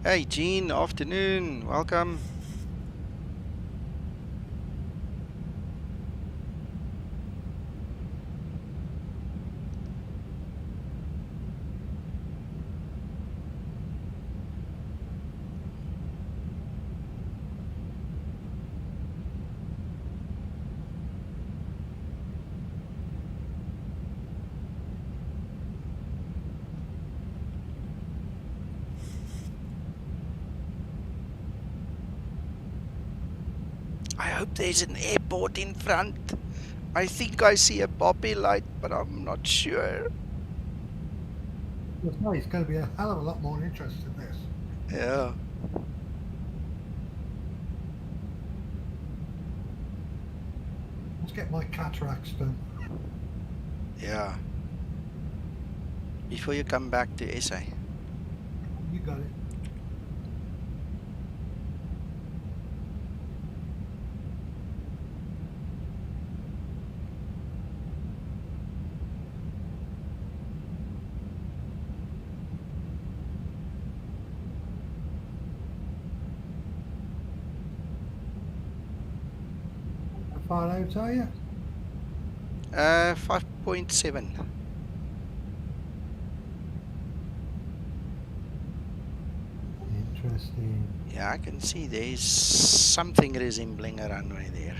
S1: Hey, Gene. Afternoon. Welcome. I hope there's an airport in front. I think I see a poppy light, but I'm not sure.
S2: No, it's going to be a hell of a lot more interest in this.
S1: Yeah.
S2: Let's get my cataracts done.
S1: Yeah. Before you come back to SA.
S2: You got it. How far out are you?
S1: 5.7.
S2: Interesting.
S1: Yeah, I can see there's something resembling a runway there.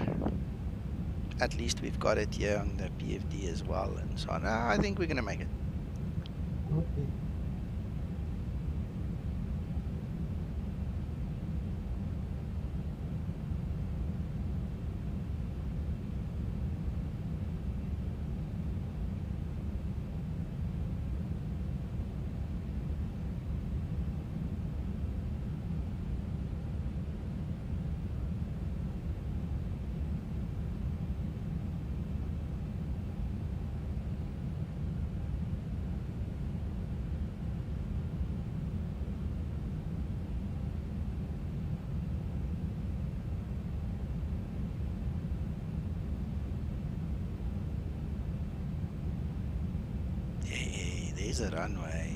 S1: At least we've got it here on the PFD as well and so on. I think we're going to make it.
S2: Okay.
S1: Hey, there's a runway.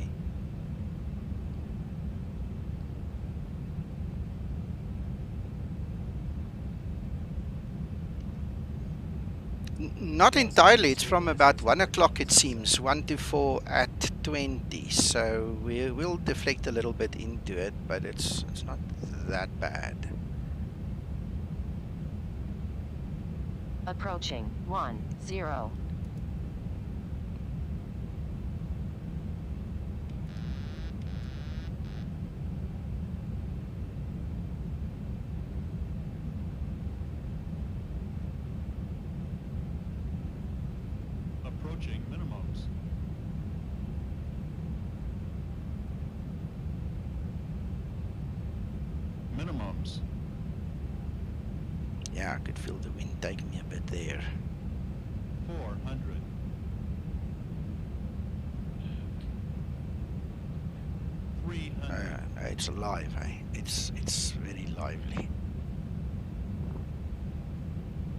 S1: Not entirely. It's from about 1 o'clock, it seems. 1 to 4 at 20. So we will deflect a little bit into it, but it's not that bad.
S5: Approaching 10.
S7: Approaching minimums. Minimums.
S1: Yeah, I could feel the wind taking me a bit there.
S7: 400. 300.
S1: It's alive, eh? It's very lively.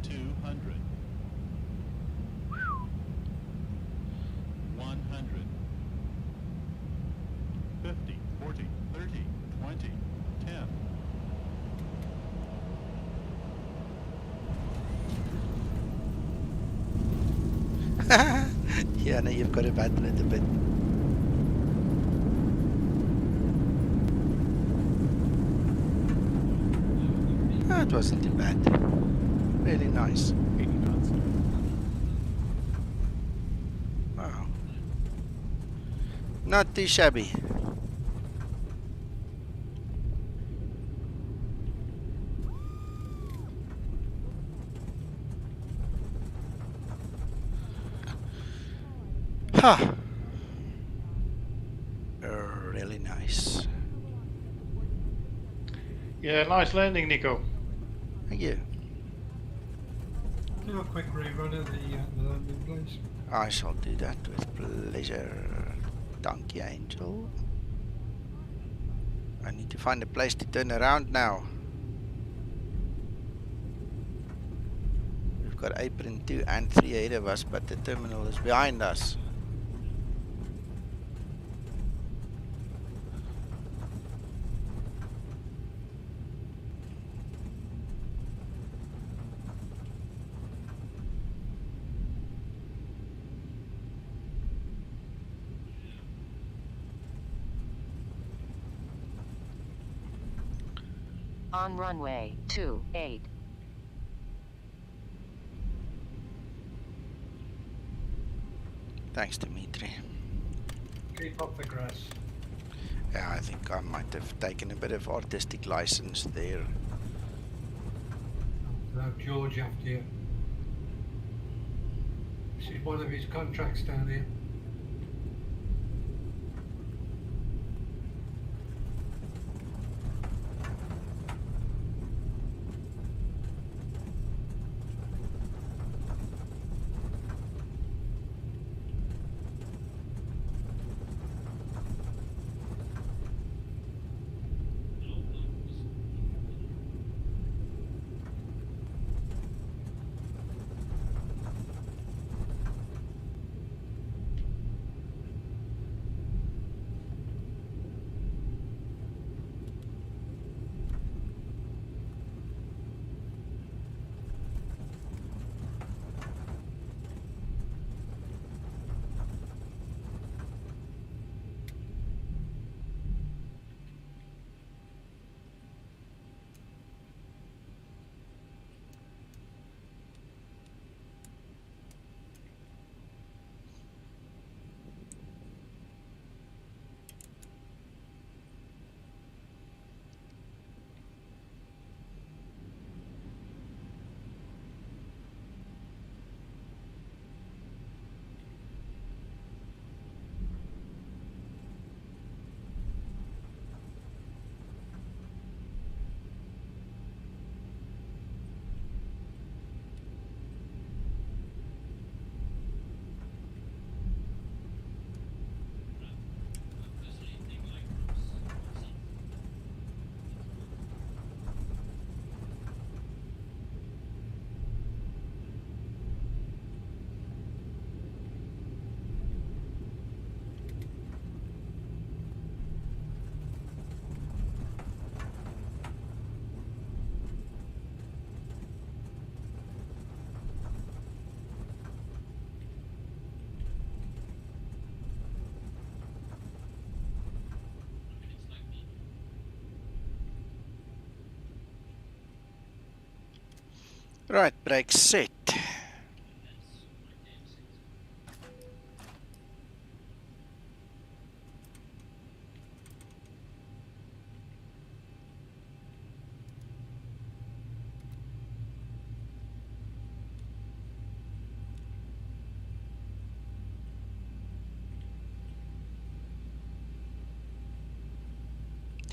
S7: 200. 100. 50, 40, 30, 20, 10.
S1: Yeah, no, you've got to battle it a bit. Oh, it wasn't too bad. Really nice.
S7: 80 knots.
S1: Wow. Not too shabby. Huh. Really nice.
S6: Yeah, nice landing, Nico.
S1: Thank you.
S2: Do a quick rerun of the landing, please.
S1: I shall do that with pleasure. Thank you, Angel. I need to find a place to turn around now. We've got apron 2 and 3 ahead of us, but the terminal is behind us.
S5: On runway 28.
S1: Thanks, Dimitri.
S2: Keep up the grass.
S1: Yeah, I think I might have taken a bit of artistic license there.
S2: No, George after you. This is one of his contracts down here.
S1: Right, brakes set.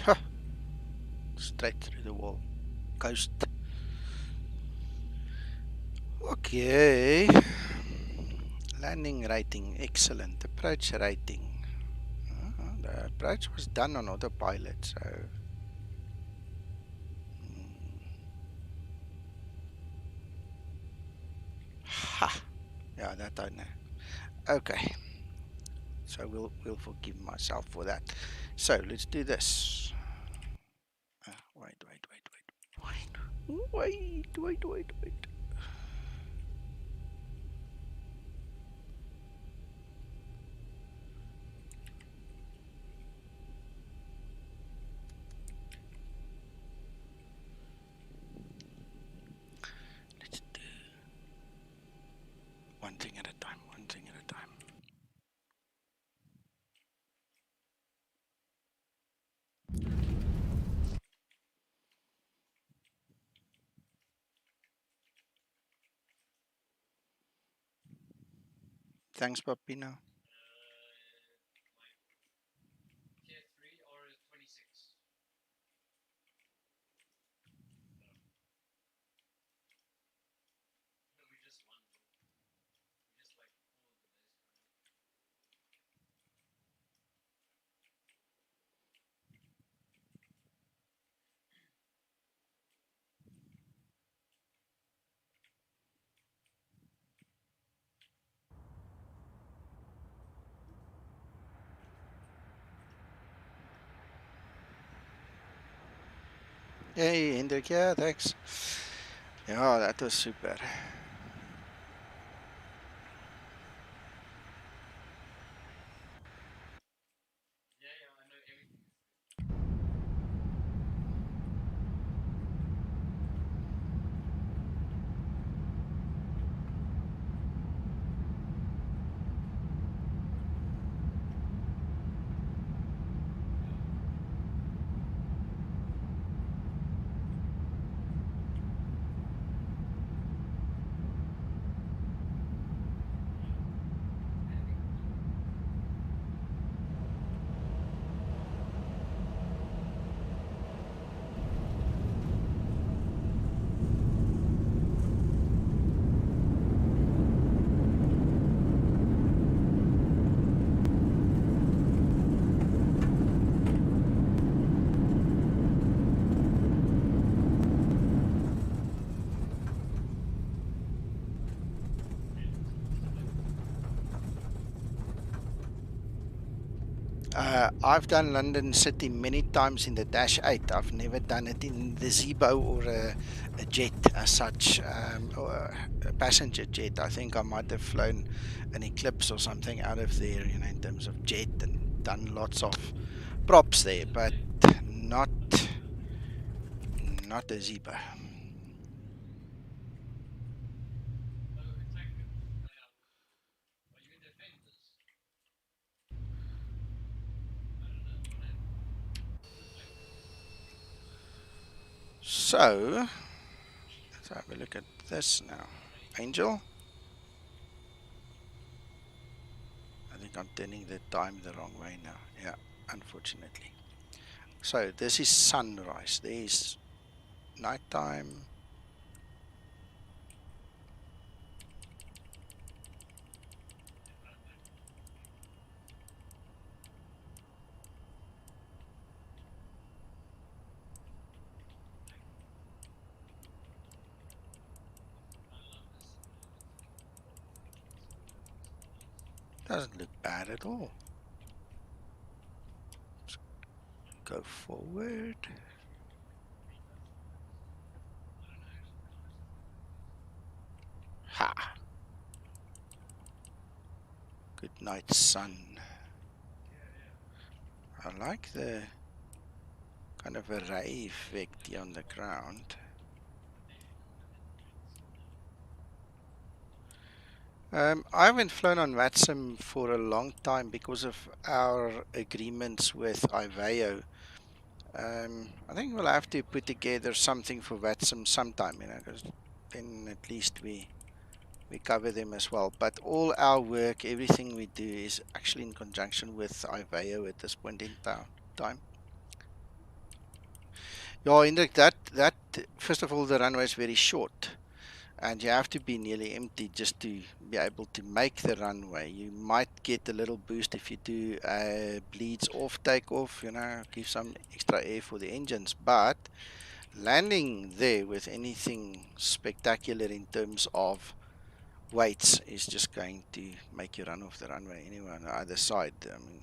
S1: Huh. Straight through the wall. Coast. Okay. Landing rating, excellent. Approach rating. The approach was done on autopilot, so. Ha! Yeah, that I know. Okay. So we'll forgive myself for that. So let's do this. Wait. Let's do one thing at a time. Thanks, Papino. Hey, Hendrik, yeah, thanks. Yeah, that was super. I've done London City many times in the Dash 8. I've never done it in the Zibo or a jet as such, or a passenger jet. I think I might have flown an Eclipse or something out of there, in terms of jet, and done lots of props there, but not a Zibo. So let's have a look at this now. Angel? I think I'm turning the time the wrong way now. Yeah, unfortunately. So this is sunrise. There's nighttime. Doesn't look bad at all. Let's go forward. Ha! Good night, sun. I like the kind of a ray effect here on the ground. I haven't flown on VATSIM for a long time because of our agreements with AVALU. I think we'll have to put together something for VATSIM sometime, you know, because then at least we cover them as well. But all our work, everything we do is actually in conjunction with AVALU at this point in time. Yeah, Hendrik, that first of all, the runway is very short. And you have to be nearly empty just to be able to make the runway. You might get a little boost if you do a bleeds off takeoff, you know, give some extra air for the engines. But landing there with anything spectacular in terms of weights is just going to make you run off the runway anyway on the other side. I mean,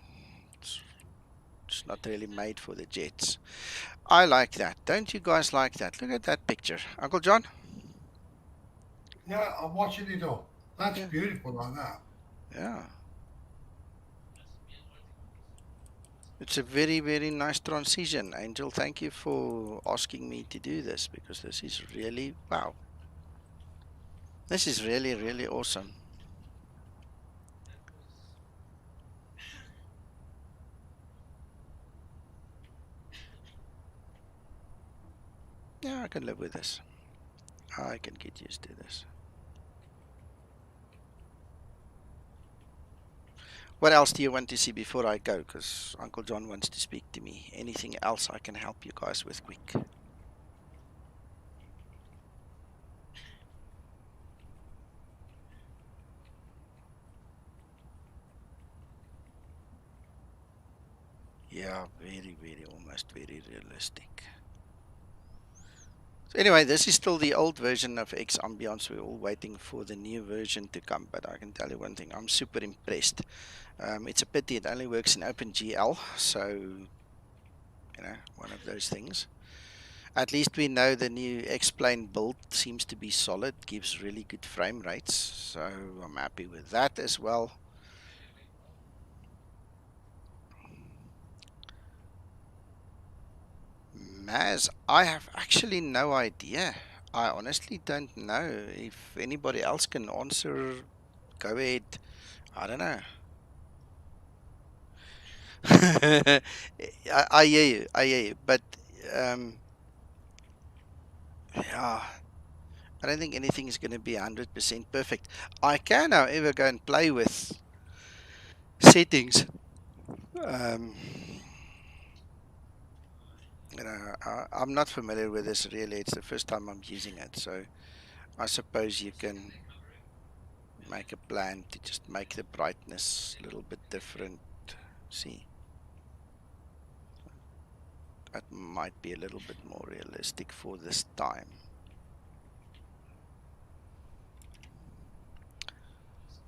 S1: it's not really made for the jets. I like that. Don't you guys like that? Look at that picture. Uncle John?
S2: Yeah, I'm watching it all. That's
S1: Yeah.
S2: beautiful like that.
S1: Yeah. It's a very, very nice transition, Angel. Thank you for asking me to do this because this is really, wow. This is really, really awesome. Yeah, I can live with this. I can get used to this. What else do you want to see before I go? Because Uncle John wants to speak to me. Anything else I can help you guys with quick? Yeah, very, very, almost very realistic. So anyway, this is still the old version of xAmbience. We're all waiting for the new version to come, but I can tell you one thing, I'm super impressed. It's a pity it only works in OpenGL, so, you know, one of those things. At least we know the new X-Plane build seems to be solid, gives really good frame rates, so I'm happy with that as well. Maz, I have actually no idea. I honestly don't know. If anybody else can answer, go ahead. I don't know. I hear you. I hear you. But yeah, I don't think anything is going to be 100% perfect. I can, however, go and play with settings. Um, you know, I'm not familiar with this really. It's the first time I'm using it, so I suppose you can make a plan to just make the brightness a little bit different. See, that might be a little bit more realistic for this time.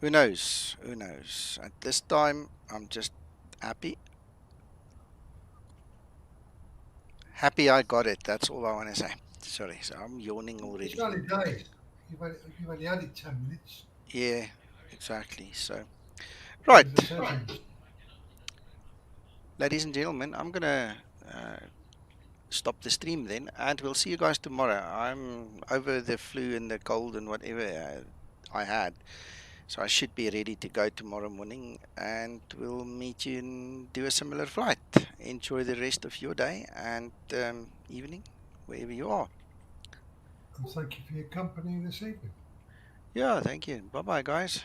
S1: Who knows? Who knows? At this time, I'm just happy. Happy I got it. That's all I want to say. Sorry, so I'm yawning
S2: It's
S1: already.
S2: early days. You've only had it 10 minutes.
S1: Yeah, exactly. So,
S2: Go
S1: right,
S2: to the settings.
S1: ladies and gentlemen, I'm gonna stop the stream then, and we'll see you guys tomorrow. I'm over the flu and the cold and whatever I had, so I should be ready to go tomorrow morning, and we'll meet you and do a similar flight. Enjoy the rest of your day and evening, wherever you are.
S2: And thank you for your company this evening.
S1: Yeah, thank you. Bye bye, guys.